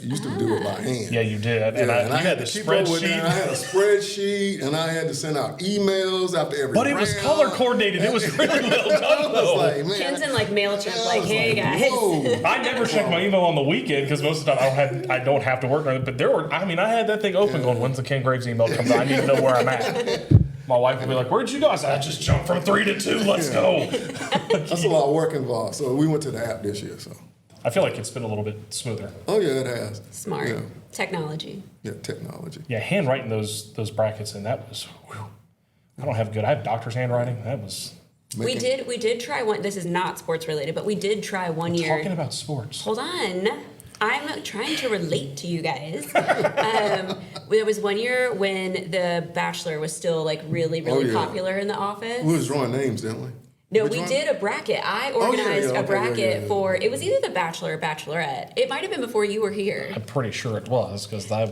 [SPEAKER 3] Used to do it by hand.
[SPEAKER 1] Yeah, you did. And
[SPEAKER 3] I
[SPEAKER 1] you had the
[SPEAKER 3] keep up with that. I had a spreadsheet, and I had to send out emails after every
[SPEAKER 1] But it was
[SPEAKER 3] round.
[SPEAKER 1] color coordinated. It was really well done, though.
[SPEAKER 3] Like, man,
[SPEAKER 2] Ken's in MailChimp, hey guys.
[SPEAKER 3] whoa.
[SPEAKER 1] I never check my email on the weekend because most of the time I don't have to work on it. But I had that thing open going, when's the Ken Graves email comes out? I need to know where I'm at. My wife would be like, where'd you go? I said, I just jumped from 3 to 2. Let's go.
[SPEAKER 3] That's a lot of work involved. So we went to the app this year. So.
[SPEAKER 1] I feel like it's been a little bit smoother.
[SPEAKER 3] Oh yeah, it has.
[SPEAKER 2] Smart.
[SPEAKER 3] Yeah,
[SPEAKER 2] Technology.
[SPEAKER 3] technology.
[SPEAKER 1] Yeah, handwriting those brackets in, that was, whew. I have doctor's handwriting. That was.
[SPEAKER 2] We did try one. This is not sports related, but we did try one year.
[SPEAKER 1] Talking about sports.
[SPEAKER 2] Hold on. I'm trying to relate to you guys. There was one year when The Bachelor was still really popular in the office.
[SPEAKER 3] We was drawing names, didn't we?
[SPEAKER 2] No, we did a bracket. I organized a bracket for, it was either The Bachelor or Bachelorette. It might have been before you were here.
[SPEAKER 1] I'm pretty sure it was because I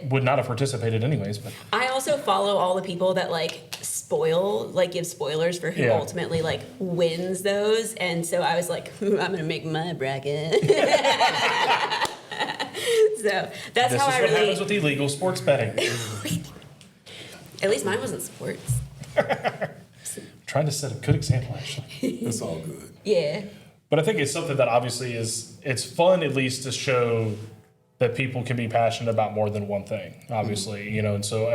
[SPEAKER 1] would not have participated anyways. But
[SPEAKER 2] I also follow all the people that give spoilers for who ultimately wins those. And so I was like, I'm going to make my bracket. So that's
[SPEAKER 1] this
[SPEAKER 2] how
[SPEAKER 1] is
[SPEAKER 2] I
[SPEAKER 1] what
[SPEAKER 2] really.
[SPEAKER 1] happens with illegal sports betting.
[SPEAKER 2] At least mine wasn't sports.
[SPEAKER 1] Trying to set a good example, actually.
[SPEAKER 3] It's all good.
[SPEAKER 2] Yeah.
[SPEAKER 1] But I think it's something that obviously it's fun at least to show that people can be passionate about more than one thing, obviously, and so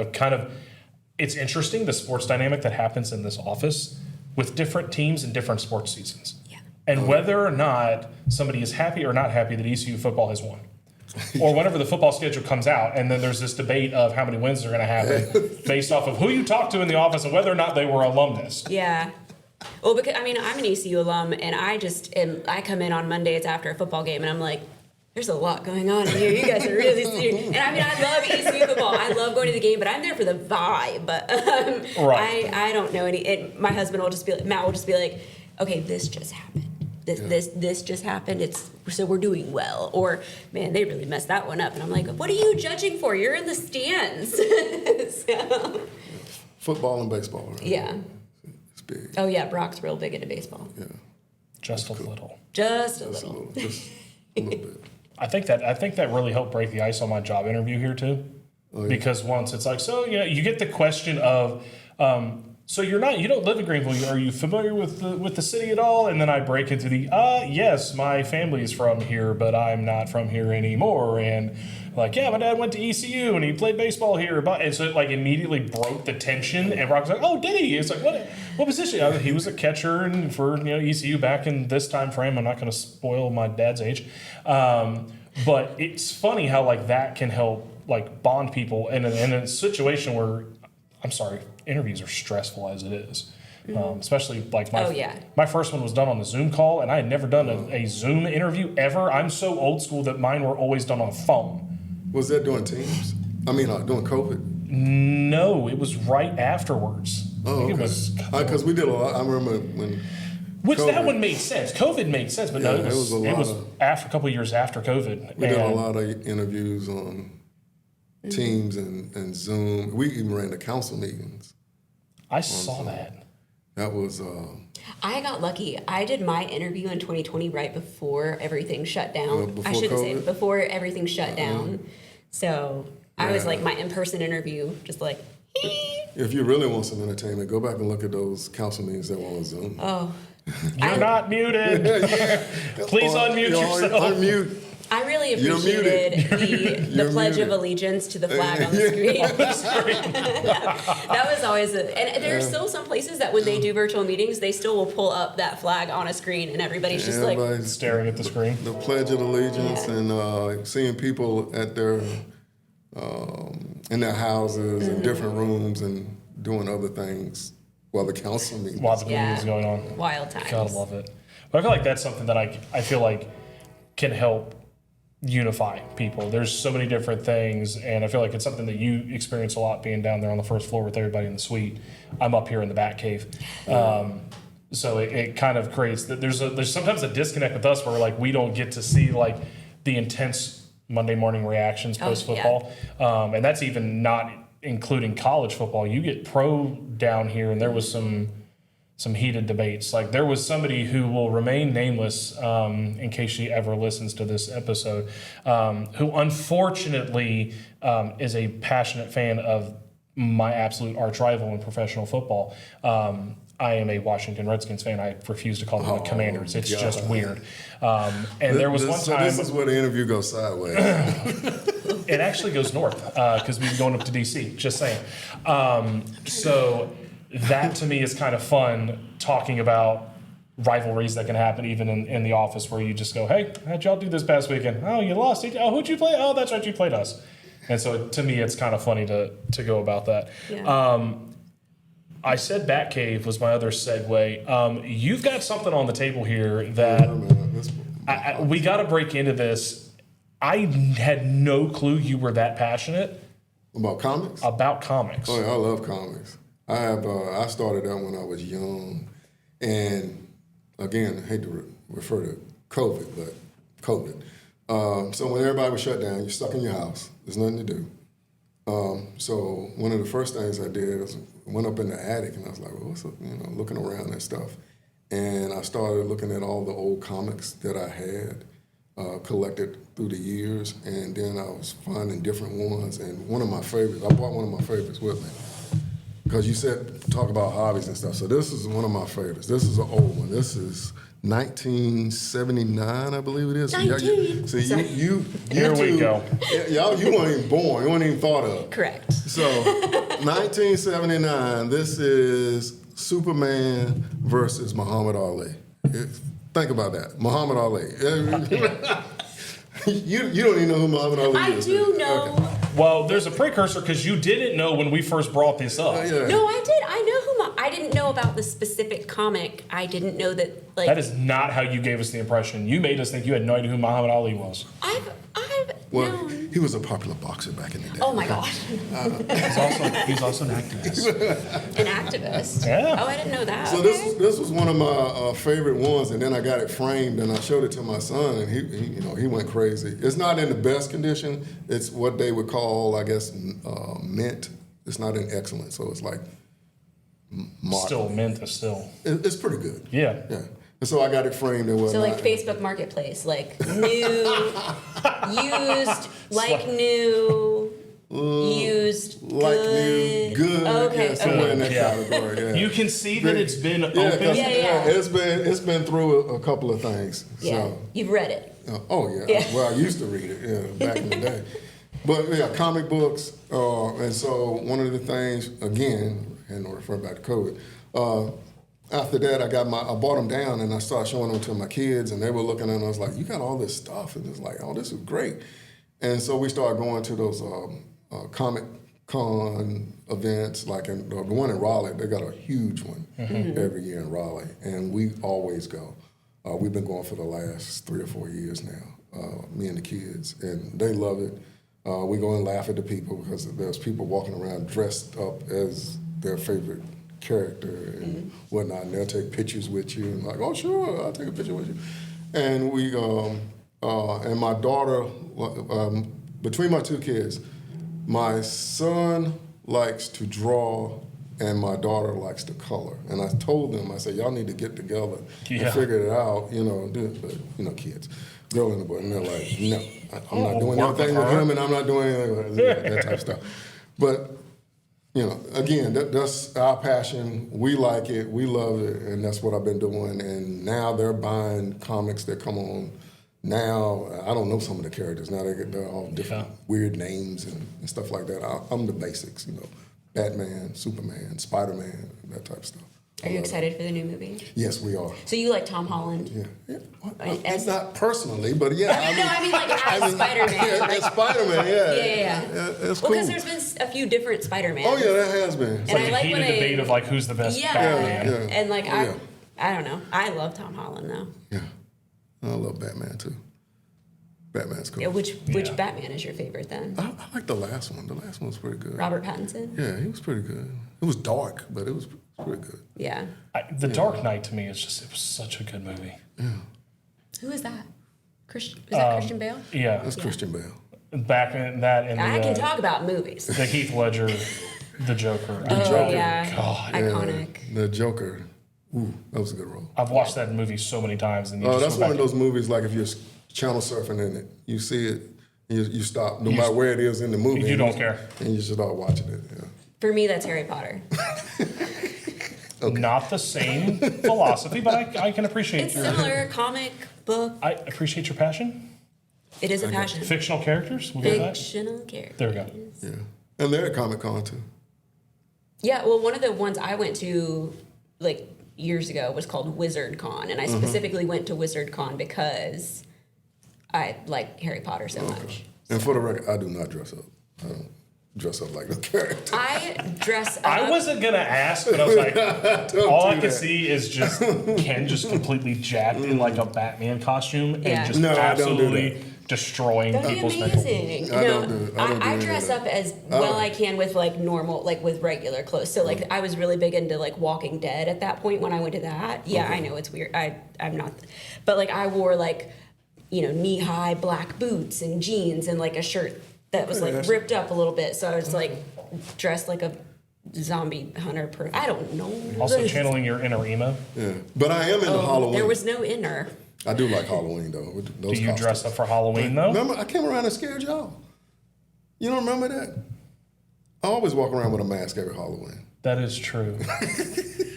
[SPEAKER 1] it's interesting the sports dynamic that happens in this office with different teams and different sports seasons.
[SPEAKER 2] Yeah.
[SPEAKER 1] And whether or not somebody is happy or not happy that ECU football has won. Or whenever the football schedule comes out, and then there's this debate of how many wins they're going to happen based off of who you talk to in the office and whether or not they were alumnus.
[SPEAKER 2] Yeah. Well, because I'm an ECU alum, and I come in on Mondays after a football game, and I'm like, there's a lot going on in here. You guys are really serious. And I love ECU football. I love going to the game, but I'm there for the vibe. But
[SPEAKER 1] right.
[SPEAKER 2] I don't know any. And my husband will just be like, Matt will just be like, okay, this just happened. This just happened. So we're doing well. Or, man, they really messed that one up. And I'm like, what are you judging for? You're in the stands. So,
[SPEAKER 3] Football and baseball. Right?
[SPEAKER 2] yeah.
[SPEAKER 3] big.
[SPEAKER 2] Oh yeah, Brock's real big into baseball.
[SPEAKER 3] Yeah.
[SPEAKER 1] Just a little.
[SPEAKER 2] Just a little.
[SPEAKER 3] Just a little bit.
[SPEAKER 1] I think that really helped break the ice on my job interview here too.
[SPEAKER 3] Oh, yeah.
[SPEAKER 1] Because once it's like, so you get the question of, so you don't live in Greenville. Are you familiar with the city at all? And then I break into the, yes, my family is from here, but I'm not from here anymore. And like, yeah, my dad went to ECU and he played baseball here. And so it like immediately broke the tension. And Brock's like, oh, did he? It's like, what position? He was a catcher and for ECU back in this time frame. I'm not going to spoil my dad's age, but it's funny how like that can help like bond people in a situation where, I'm sorry, interviews are stressful as it is. Especially like my first one was done on the Zoom call, and I had never done a Zoom interview ever. I'm so old school that mine were always done on a phone.
[SPEAKER 3] Was that during Teams? I mean, during COVID?
[SPEAKER 1] No, it was right afterwards.
[SPEAKER 3] Oh, okay. Because we did a lot. I remember when.
[SPEAKER 1] Which
[SPEAKER 3] COVID,
[SPEAKER 1] that one made sense. COVID made sense, but no, it was after a couple of years after COVID.
[SPEAKER 3] We did a lot of interviews on Teams and Zoom. We even ran the council meetings.
[SPEAKER 1] I saw that.
[SPEAKER 3] That was.
[SPEAKER 2] I got lucky. I did my interview in 2020 right before everything shut down. I shouldn't say before everything shut down. So I was like my in-person interview, just like.
[SPEAKER 3] If you really want some entertainment, go back and look at those council meetings that were on Zoom.
[SPEAKER 2] Oh.
[SPEAKER 1] You're not muted. Please unmute yourself.
[SPEAKER 3] Unmute.
[SPEAKER 2] I really appreciated the Pledge of Allegiance to the flag on the screen. That was always and there's still some places that when they do virtual meetings, they still will pull up that flag on a screen and everybody's just like
[SPEAKER 1] staring at the screen.
[SPEAKER 3] The Pledge of Allegiance and seeing people at their in their houses in different rooms and doing other things while the council meeting
[SPEAKER 1] is going on.
[SPEAKER 2] Wild times.
[SPEAKER 1] Gotta love it. But I feel like that's something that I feel like can help unify people. There's so many different things, and I feel like it's something that you experience a lot being down there on the first floor with everybody in the suite. I'm up here in the back cave. So it kind of creates that there's sometimes a disconnect with us where like we don't get to see like the intense Monday morning reactions post football. And that's even not including college football. You get pro down here, and there was some heated debates. Like there was somebody who will remain nameless in case she ever listens to this episode, who unfortunately is a passionate fan of my absolute arch rival in professional football. I am a Washington Redskins fan. I refuse to call them the Commanders. It's just weird. And there was one time.
[SPEAKER 3] So this is where the interview goes sideways.
[SPEAKER 1] It actually goes north because we've been going up to D.C. Just saying. So that to me is kind of fun, talking about rivalries that can happen even in the office where you just go, hey, how'd y'all do this past weekend? Oh, you lost. Oh, who'd you play? Oh, that's right, you played us. And so to me, it's kind of funny to go about that. Yeah. I said Batcave was my other segue. You've got something on the table here that we got to break into this. I had no clue you were that passionate.
[SPEAKER 3] About comics?
[SPEAKER 1] About comics.
[SPEAKER 3] Oh, yeah, I love comics. I started out when I was young, and again, I hate to refer to COVID, but COVID. So when everybody was shut down, you're stuck in your house. There's nothing to do. So one of the first things I did was went up in the attic, and I was like, well, what's up? Looking around and stuff. And I started looking at all the old comics that I had collected through the years, and then I was finding different ones. And one of my favorites, I brought one of my favorites with me. Because you said talk about hobbies and stuff. So this is one of my favorites. This is an old one. This is 1979, I believe it is. So
[SPEAKER 1] Here we go.
[SPEAKER 3] Y'all, you weren't even born. You weren't even thought of.
[SPEAKER 2] Correct.
[SPEAKER 3] So 1979, this is Superman versus Muhammad Ali. Think about that. Muhammad Ali. You don't even know who Muhammad Ali is.
[SPEAKER 2] I do know.
[SPEAKER 3] Okay.
[SPEAKER 1] Well, there's a precursor because you didn't know when we first brought this up.
[SPEAKER 3] Yeah.
[SPEAKER 2] No, I did. I know who. I didn't know about the specific comic. I didn't know that. Like
[SPEAKER 1] that is not how you gave us the impression. You made us think you had no idea who Muhammad Ali was.
[SPEAKER 2] I've
[SPEAKER 3] Well,
[SPEAKER 2] known.
[SPEAKER 3] he was a popular boxer back in the day.
[SPEAKER 2] Oh my God.
[SPEAKER 1] He's also an activist.
[SPEAKER 2] An activist.
[SPEAKER 1] Yeah.
[SPEAKER 2] Oh, I didn't know that.
[SPEAKER 3] So
[SPEAKER 2] Okay.
[SPEAKER 3] this was one of my favorite ones, and then I got it framed and I showed it to my son, and he went crazy. It's not in the best condition. It's what they would call, I guess, mint. It's not in excellent, so it's like mark.
[SPEAKER 1] Still mint is still.
[SPEAKER 3] It's pretty good.
[SPEAKER 1] Yeah.
[SPEAKER 3] Yeah. And so I got it framed and whatnot.
[SPEAKER 2] So like Facebook Marketplace, like new, used, like new, used,
[SPEAKER 3] like
[SPEAKER 2] good.
[SPEAKER 3] good.
[SPEAKER 2] Okay,
[SPEAKER 3] Yeah, somewhere in
[SPEAKER 2] okay.
[SPEAKER 3] that category. Yeah.
[SPEAKER 1] You can see that it's been open.
[SPEAKER 2] Yeah.
[SPEAKER 3] It's been through a couple of things.
[SPEAKER 2] Yeah,
[SPEAKER 3] So.
[SPEAKER 2] you've read it.
[SPEAKER 3] Oh yeah.
[SPEAKER 2] Yeah.
[SPEAKER 3] Well, I used to read it. Yeah, back in the day. But yeah, comic books. And so one of the things, again, and to refer back to COVID. After that, I bought them down and I started showing them to my kids, and they were looking at them. I was like, "You got all this stuff," and it's like, "Oh, this is great." And so we started going to those Comic Con events, like the one in Raleigh. They got a huge one every year in Raleigh, and we always go. We've been going for the last 3 or 4 years now, me and the kids, and they love it. We go and laugh at the people because there's people walking around dressed up as their favorite character and whatnot, and they'll take pictures with you and like, oh sure, I'll take a picture with you. And we and my daughter, between my 2 kids, my son likes to draw and my daughter likes to color. And I told them, I said, y'all need to get together and figure it out, but kids, girl and the boy, and they're like, no, I'm not doing anything with him, and I'm not doing anything with that type of stuff. But again, that's our passion. We like it, we love it, and that's what I've been doing. And now they're buying comics that come on. Now, I don't know some of the characters. Now they're all different weird names and stuff like that. I'm the basics, Batman, Superman, Spider-Man, that type of stuff.
[SPEAKER 2] Are you excited for the new movie?
[SPEAKER 3] Yes, we are.
[SPEAKER 2] So you like Tom Holland?
[SPEAKER 3] Yeah. Well, not personally, but yeah.
[SPEAKER 2] I mean like as Spider-Man.
[SPEAKER 3] Yeah, as Spider-Man, yeah.
[SPEAKER 2] Yeah.
[SPEAKER 3] It's cool.
[SPEAKER 2] Well, because there's been a few different Spider-Mans.
[SPEAKER 3] Oh, yeah, that has been.
[SPEAKER 1] It's
[SPEAKER 2] And
[SPEAKER 1] like
[SPEAKER 2] I
[SPEAKER 1] a
[SPEAKER 2] like
[SPEAKER 1] heated
[SPEAKER 2] when they-
[SPEAKER 1] debate of like who's the best Batman.
[SPEAKER 3] Yeah.
[SPEAKER 2] And like
[SPEAKER 3] Oh,
[SPEAKER 2] I don't know. I love Tom Holland though.
[SPEAKER 3] Yeah. I love Batman, too. Batman's cool.
[SPEAKER 2] Yeah, which Batman is your favorite then?
[SPEAKER 3] I like the last one. The last one was pretty good.
[SPEAKER 2] Robert Pattinson?
[SPEAKER 3] Yeah, he was pretty good. It was dark, but it was pretty good.
[SPEAKER 2] Yeah.
[SPEAKER 1] The Dark Knight to me it was such a good movie.
[SPEAKER 2] Who is that? Is that Christian Bale?
[SPEAKER 1] Yeah,
[SPEAKER 3] That's Christian Bale.
[SPEAKER 1] back in that and
[SPEAKER 2] I can
[SPEAKER 1] the,
[SPEAKER 2] talk about movies.
[SPEAKER 1] the Heath Ledger, the Joker.
[SPEAKER 2] Oh yeah.
[SPEAKER 1] God.
[SPEAKER 2] Iconic.
[SPEAKER 3] The Joker. Ooh, that was a good role.
[SPEAKER 1] I've watched that movie so many times, and
[SPEAKER 3] That's one of those movies, like if you're channel surfing in it, you see it, you stop, no matter where it is in the movie.
[SPEAKER 1] You don't care.
[SPEAKER 3] And you just start watching it, yeah.
[SPEAKER 2] For me, that's Harry Potter.
[SPEAKER 1] Not the same philosophy, but I can appreciate
[SPEAKER 2] It's
[SPEAKER 1] your.
[SPEAKER 2] similar, comic, book.
[SPEAKER 1] I appreciate your passion.
[SPEAKER 2] It is a passion.
[SPEAKER 1] Fictional characters. We'll go with that.
[SPEAKER 2] Fictional characters.
[SPEAKER 1] There we go.
[SPEAKER 3] Yeah. And they're at Comic Con too.
[SPEAKER 2] Yeah, well, one of the ones I went to like years ago was called Wizard Con, and I specifically went to Wizard Con because I like Harry Potter so much.
[SPEAKER 3] And for the record, I do not dress up. I don't dress up like the character.
[SPEAKER 2] I dress up.
[SPEAKER 1] I wasn't gonna ask, but I was like, all I
[SPEAKER 3] do
[SPEAKER 1] can
[SPEAKER 3] that.
[SPEAKER 1] see is just Ken just completely jacked in like a Batman costume and
[SPEAKER 2] Yeah.
[SPEAKER 1] just
[SPEAKER 3] No, I don't do
[SPEAKER 1] absolutely destroying
[SPEAKER 2] That'd be
[SPEAKER 1] people's mental.
[SPEAKER 2] amazing.
[SPEAKER 3] I don't do
[SPEAKER 2] I
[SPEAKER 3] any
[SPEAKER 2] dress
[SPEAKER 3] of that.
[SPEAKER 2] up as well I can with like normal, like with regular clothes. So like I was really big into like Walking Dead at that point when I went to that. Yeah, I know it's weird. I'm not, but like I wore like knee high black boots and jeans and like a shirt that was like ripped up a little bit. So I was like dressed like a zombie hunter. I don't know.
[SPEAKER 1] Also channeling your inner emo.
[SPEAKER 3] Yeah. But I am into Halloween.
[SPEAKER 2] There was no inner.
[SPEAKER 3] I do like Halloween though. With those
[SPEAKER 1] Do you dress
[SPEAKER 3] costumes.
[SPEAKER 1] up for Halloween though?
[SPEAKER 3] Remember, I came around and scared y'all. You don't remember that? I always walk around with a mask every Halloween.
[SPEAKER 1] That is true.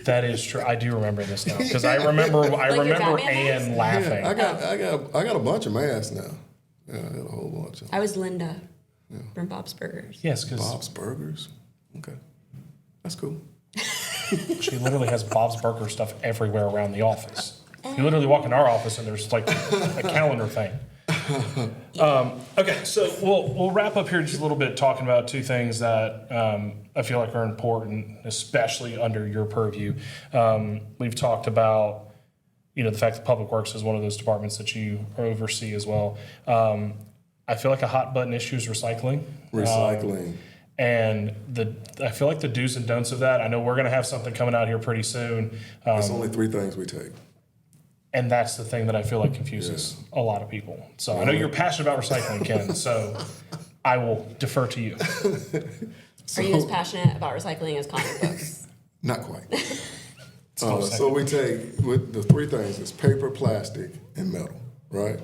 [SPEAKER 1] That is true. I do remember this now because I remember
[SPEAKER 2] your Batman
[SPEAKER 1] Anne laughing.
[SPEAKER 3] Yeah, I got a bunch of masks now. Yeah, I got a whole bunch of
[SPEAKER 2] I was Linda from Bob's Burgers.
[SPEAKER 1] Yes, because
[SPEAKER 3] Bob's Burgers. Okay, that's cool.
[SPEAKER 1] she literally has Bob's Burger stuff everywhere around the office. You literally walk in our office and there's like a calendar thing. Okay, so we'll wrap up here just a little bit talking about two things that I feel like are important, especially under your purview. We've talked about the fact that Public Works is one of those departments that you oversee as well. I feel like a hot button issue is recycling.
[SPEAKER 3] Recycling.
[SPEAKER 1] And I feel like the do's and don'ts of that. I know we're going to have something coming out here pretty soon.
[SPEAKER 3] There's only 3 things we take.
[SPEAKER 1] And that's the thing that I feel like confuses a lot of people. So I know you're passionate about recycling, Ken, so I will defer to you.
[SPEAKER 2] Are you as passionate about recycling as comic books?
[SPEAKER 3] Not quite.
[SPEAKER 1] Close
[SPEAKER 3] So we take with the three things: it's paper, plastic, and metal. Right.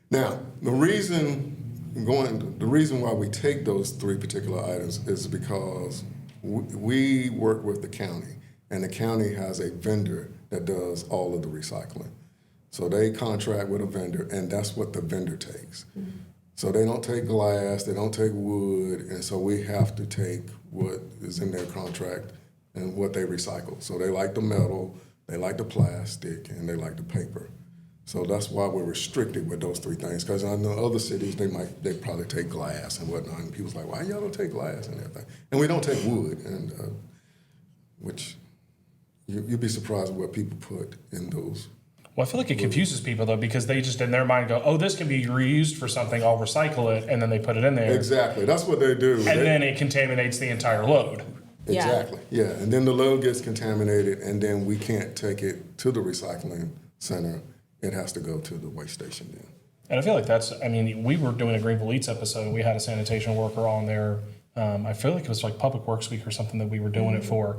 [SPEAKER 3] Now, the reason why we take those three particular items is because we work with the county, and the county has a vendor that does all of the recycling. So they contract with a vendor, and that's what the vendor takes. Mm-hmm. So they don't take glass, they don't take wood, and so we have to take what is in their contract and what they recycle. So they like the metal, they like the plastic, and they like the paper. So that's why we're restricted with those three things. Because I know other cities, they probably take glass and whatnot, and people's like, why y'all don't take glass and everything? And we don't take wood, and which you'd be surprised at what people put in those.
[SPEAKER 1] Well, I feel like it confuses people, though, because they just in their mind go, oh, this can be reused for something, I'll recycle it, and then they put it in there.
[SPEAKER 3] Exactly. That's what they do.
[SPEAKER 1] And then it contaminates the entire load.
[SPEAKER 3] Exactly. Yeah. And then the load gets contaminated, and then we can't take it to the recycling center. It has to go to the waste station then.
[SPEAKER 1] And I feel like we were doing a Greenville Eats episode, and we had a sanitation worker on there. I feel like it was like Public Works Week or something that we were doing it for.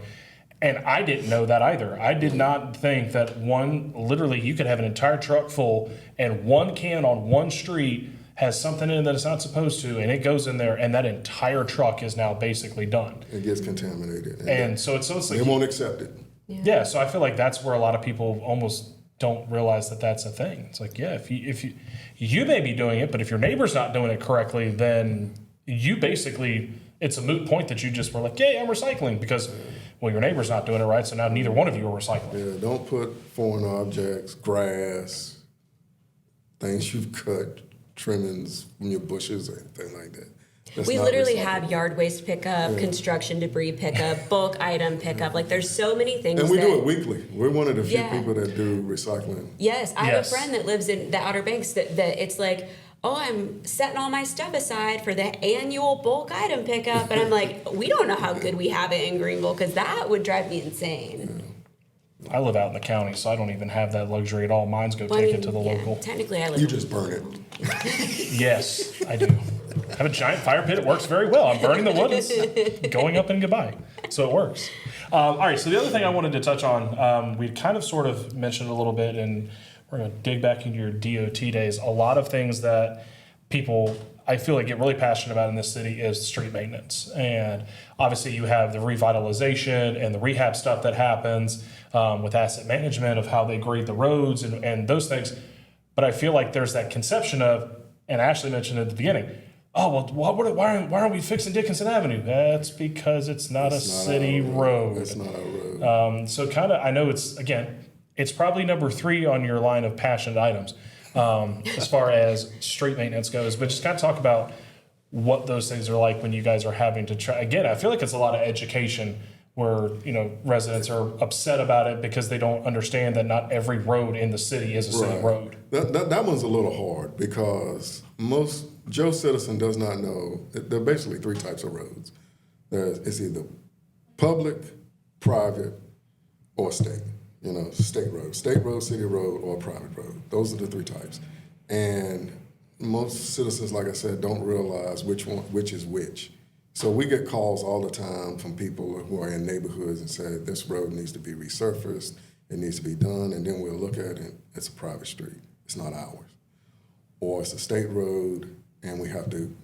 [SPEAKER 1] And I didn't know that either. I did not think that literally you could have an entire truck full and one can on one street has something in it that it's not supposed to, and it goes in there, and that entire truck is now basically done.
[SPEAKER 3] It gets contaminated.
[SPEAKER 1] And so it's like...
[SPEAKER 3] They won't accept it.
[SPEAKER 1] Yeah, so I feel like that's where a lot of people almost don't realize that that's a thing. It's like, yeah, if you may be doing it, but if your neighbor's not doing it correctly, then you basically... It's a moot point that you just were like, yay, I'm recycling, because... Well, your neighbor's not doing it right, so now neither one of you are recycling.
[SPEAKER 3] Yeah, don't put foreign objects, grass, things you've cut, trimmings from your bushes, or anything like that.
[SPEAKER 2] We literally have yard waste pickup, construction debris pickup, bulk item pickup. Like, there's so many things.
[SPEAKER 3] And we do it weekly. We're one of the few people that do recycling.
[SPEAKER 2] Yes, I have a friend that lives in the Outer Banks that it's like, oh, I'm setting all my stuff aside for the annual bulk item pickup. And I'm like, we don't know how good we have it in Greenville, because that would drive me insane.
[SPEAKER 1] I live out in the county, so I don't even have that luxury at all. Mine's take it to the local.
[SPEAKER 2] Technically, I live.
[SPEAKER 3] You just burn it.
[SPEAKER 1] Yes, I do. I have a giant fire pit. It works very well. I'm burning the wood. It's going up and goodbye. So it works. All right, so the other thing I wanted to touch on, we kind of sort of mentioned a little bit, and we're going to dig back into your DOT days. A lot of things that people, I feel like, get really passionate about in this city is street maintenance. And obviously you have the revitalization and the rehab stuff that happens with asset management of how they grade the roads and those things. But I feel like there's that conception of, and Ashley mentioned at the beginning, oh, well, why aren't we fixing Dickinson Avenue? That's because it's not a city road.
[SPEAKER 3] It's not a road.
[SPEAKER 1] So kind of, I know it's probably number 3 on your line of passionate items as far as street maintenance goes. But just kind of talk about what those things are like when you guys are having to try. Again, I feel like it's a lot of education where, residents are upset about it because they don't understand that not every road in the city is a city road.
[SPEAKER 3] That one's a little hard because most Joe citizen does not know. There are basically 3 types of roads. It's either public, private, or state. State road, city road, or private road. Those are the 3 types. And most citizens, like I said, don't realize which is which. So we get calls all the time from people who are in neighborhoods and say, this road needs to be resurfaced, it needs to be done, and then we'll look at it, it's a private street, it's not ours. Or it's a state road, and we have to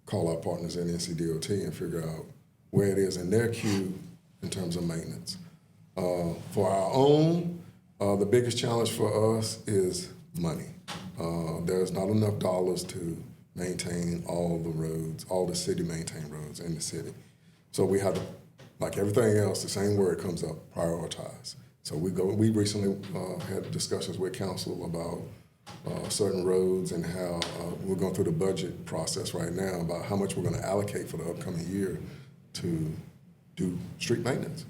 [SPEAKER 3] call our partners at NCDOT and figure out where it is in their queue in terms of maintenance. For our own, the biggest challenge for us is money. There's not enough dollars to maintain all the roads, all the city maintained roads in the city. So we have to, like everything else, the same word comes up, prioritize. So we recently had discussions with council about certain roads and how we're going through the budget process right now about how much we're going to allocate for the upcoming year to do street maintenance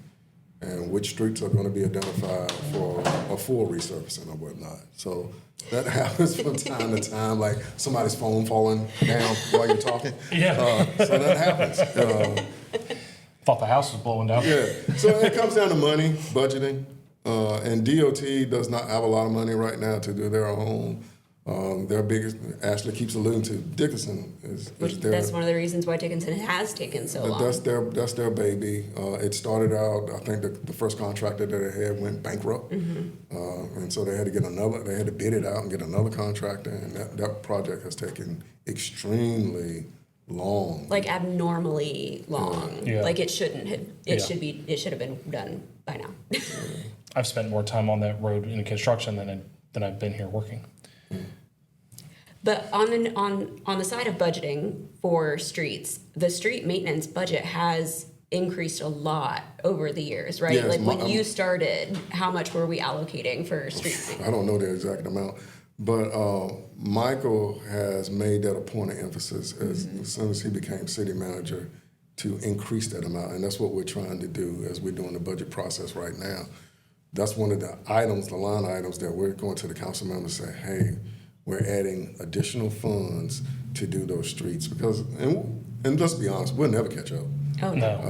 [SPEAKER 3] and which streets are going to be identified for a full resurfacing or whatnot. So that happens from time to time, like somebody's phone falling down while you're talking.
[SPEAKER 1] Yeah.
[SPEAKER 3] So that happens.
[SPEAKER 1] Thought the house was blowing down.
[SPEAKER 3] Yeah. So it comes down to money, budgeting. And DOT does not have a lot of money right now to do their own Their biggest, Ashley keeps alluding to Dickinson.
[SPEAKER 2] That's one of the reasons why Dickinson has taken so long.
[SPEAKER 3] That's their baby. It started out, I think the first contractor that they had went bankrupt. And so they had to bid it out and get another contractor. And that project has taken extremely long.
[SPEAKER 2] Like abnormally long.
[SPEAKER 1] Yeah.
[SPEAKER 2] Like it shouldn't have, it should have been done by now.
[SPEAKER 1] I've spent more time on that road in construction than I've been here working.
[SPEAKER 2] But on the side of budgeting for streets, the street maintenance budget has increased a lot over the years, right?
[SPEAKER 3] Yes,
[SPEAKER 2] like when you started, how much were we allocating for street maintenance?
[SPEAKER 3] I don't know the exact amount, but Michael has made that a point of emphasis as soon as he became city manager to increase that amount, and that's what we're trying to do as we're doing the budget process right now. That's one of the items, the line items that we're going to the council members and say, hey, we're adding additional funds to do those streets because, and let's be honest, we'll never catch up.
[SPEAKER 2] Oh,
[SPEAKER 1] No.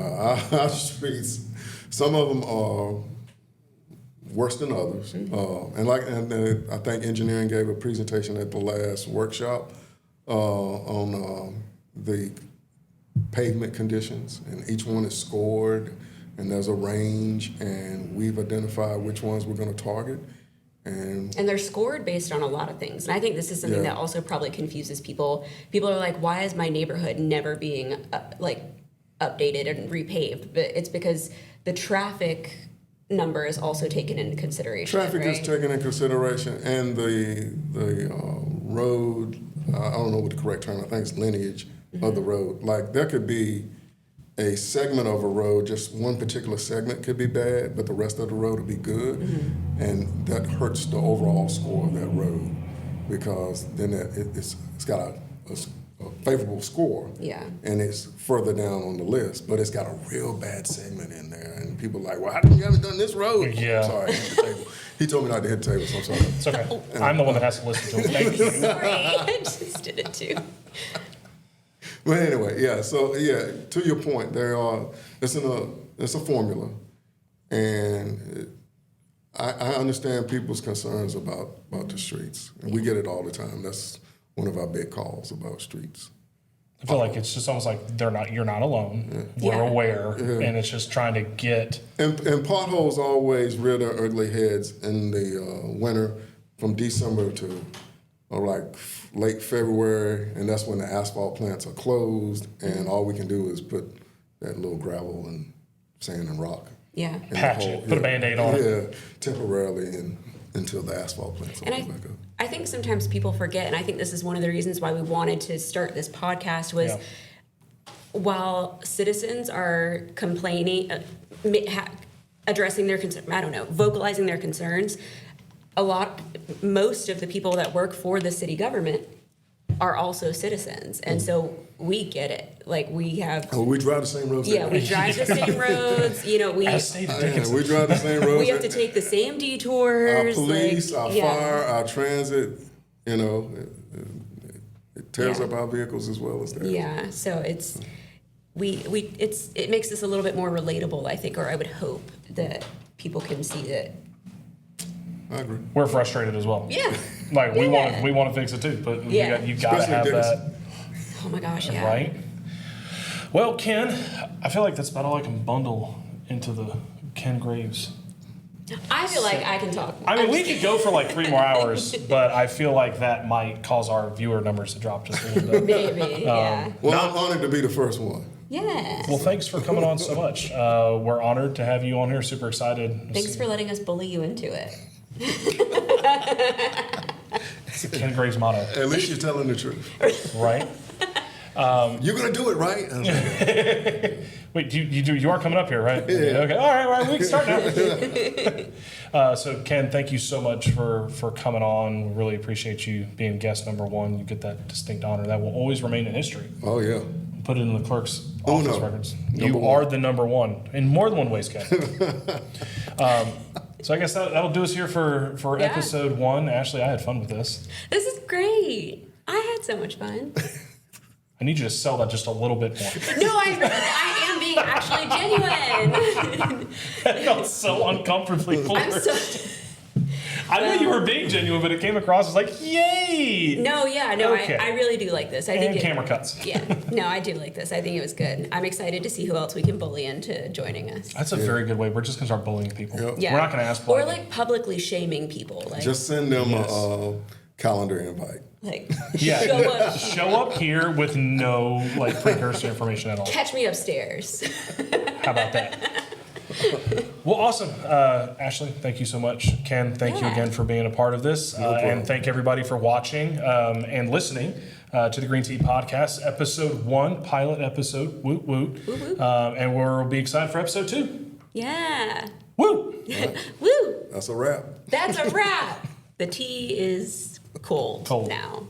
[SPEAKER 3] Our streets, some of them are worse than others. And I think engineering gave a presentation at the last workshop on the pavement conditions, and each one is scored, and there's a range, and we've identified which ones we're going to target. And
[SPEAKER 2] they're scored based on a lot of things. And I think this is something that also probably confuses people. People are like, why is my neighborhood never being updated and repaved? But it's because the traffic number is also taken into consideration.
[SPEAKER 3] traffic
[SPEAKER 2] right?
[SPEAKER 3] is taken into consideration, and the road, I don't know what the correct term, I think it's lineage of the road. Like there could be a segment of a road, just one particular segment could be bad, but the rest of the road will be good, and that hurts the overall score of that road because then it's got a favorable score, and it's further down on the list, but it's got a real bad segment in there, and people are like, well, how come you haven't done this road?
[SPEAKER 1] Yeah.
[SPEAKER 3] Sorry, I hit the table. He told me not to hit the table, so I'm sorry.
[SPEAKER 1] It's okay. I'm the one that has to listen to it. Thank you.
[SPEAKER 2] Sorry, I just did it too.
[SPEAKER 3] But anyway, to your point, it's a formula, and I understand people's concerns about the streets, and we get it all the time. That's one of our big calls about streets.
[SPEAKER 1] I feel like it's just almost like you're not alone. We're aware, and it's just trying to get.
[SPEAKER 3] And potholes always rear their ugly heads in the winter, from December to late February, and that's when the asphalt plants are closed, and all we can do is put that little gravel and sand and rock.
[SPEAKER 2] Yeah.
[SPEAKER 1] Patch it, put a Band-Aid on it.
[SPEAKER 3] Yeah, temporarily until the asphalt plants open back up.
[SPEAKER 2] I think sometimes people forget, and I think this is one of the reasons why we wanted to start this podcast was while citizens are complaining, addressing their concerns, vocalizing their concerns, most of the people that work for the city government are also citizens, and so we get it. Like we have.
[SPEAKER 3] Oh, we drive the same roads.
[SPEAKER 2] Yeah, we drive the same roads. We
[SPEAKER 3] drive the same roads.
[SPEAKER 2] we have to take the same detours.
[SPEAKER 3] Our police, our fire, our transit. It tears up our vehicles as well as that.
[SPEAKER 2] Yeah, so it makes this a little bit more relatable, I think, or I would hope that people can see that.
[SPEAKER 3] I agree.
[SPEAKER 1] We're frustrated as well.
[SPEAKER 2] Yeah.
[SPEAKER 1] We want to fix it too, but you got to have that.
[SPEAKER 2] Oh my gosh, yeah.
[SPEAKER 1] Right. Well, Ken, I feel like that's about all I can bundle into the Ken Graves.
[SPEAKER 2] I feel like I can talk.
[SPEAKER 1] I mean, we could go for like 3 more hours, but I feel like that might cause our viewer numbers to drop just a little bit.
[SPEAKER 2] Maybe, yeah.
[SPEAKER 3] Well, I'm honored to be the first one.
[SPEAKER 2] Yes.
[SPEAKER 1] Well, thanks for coming on so much. We're honored to have you on here. Super excited.
[SPEAKER 2] Thanks for letting us bully you into it.
[SPEAKER 1] It's the Ken Graves motto.
[SPEAKER 3] At least you're telling the truth.
[SPEAKER 1] Right?
[SPEAKER 3] You're going to do it, right?
[SPEAKER 1] Wait, you are coming up here, right?
[SPEAKER 3] Yeah.
[SPEAKER 1] Okay. All right. We can start now. So, Ken, thank you so much for coming on. We really appreciate you being guest number 1. You get that distinct honor. That will always remain in history.
[SPEAKER 3] Oh, yeah.
[SPEAKER 1] Put it in the clerk's office records.
[SPEAKER 3] Number
[SPEAKER 1] You are the number 1 in more than one ways, Ken. So I guess that'll do us here for episode 1. Ashley, I had fun with this.
[SPEAKER 2] This is great. I had so much fun.
[SPEAKER 1] I need you to sell that just a little bit more.
[SPEAKER 2] No, I am being actually genuine.
[SPEAKER 1] That felt so uncomfortably forced. I know you were being genuine, but it came across as like, yay!
[SPEAKER 2] No,
[SPEAKER 1] Okay.
[SPEAKER 2] I really do like this. I
[SPEAKER 1] And
[SPEAKER 2] think
[SPEAKER 1] camera cuts.
[SPEAKER 2] Yeah, no, I do like this. I think it was good. I'm excited to see who else we can bully into joining us.
[SPEAKER 1] That's a very good way. We're just going to start bullying people.
[SPEAKER 3] Yep.
[SPEAKER 2] Yeah.
[SPEAKER 1] We're not going to ask
[SPEAKER 2] Or
[SPEAKER 1] why.
[SPEAKER 2] like publicly shaming people. Like,
[SPEAKER 3] Just send them
[SPEAKER 1] Yes.
[SPEAKER 3] a calendar invite.
[SPEAKER 2] like
[SPEAKER 1] Yeah.
[SPEAKER 2] show up,
[SPEAKER 1] Show up here with no like precursor information at all.
[SPEAKER 2] catch me upstairs.
[SPEAKER 1] How about that? Well, awesome. Ashley, thank you so much. Ken, thank you
[SPEAKER 2] Yeah.
[SPEAKER 1] again for being a part of this.
[SPEAKER 3] problem.
[SPEAKER 1] And thank everybody for watching and listening to the Green Tea Podcast, episode 1, pilot episode. Woot woot. And we'll be excited for episode 2.
[SPEAKER 2] Yeah.
[SPEAKER 1] Woo!
[SPEAKER 2] Woo!
[SPEAKER 3] That's a wrap.
[SPEAKER 2] That's a wrap. The tea is cold.
[SPEAKER 1] Cold.
[SPEAKER 2] now.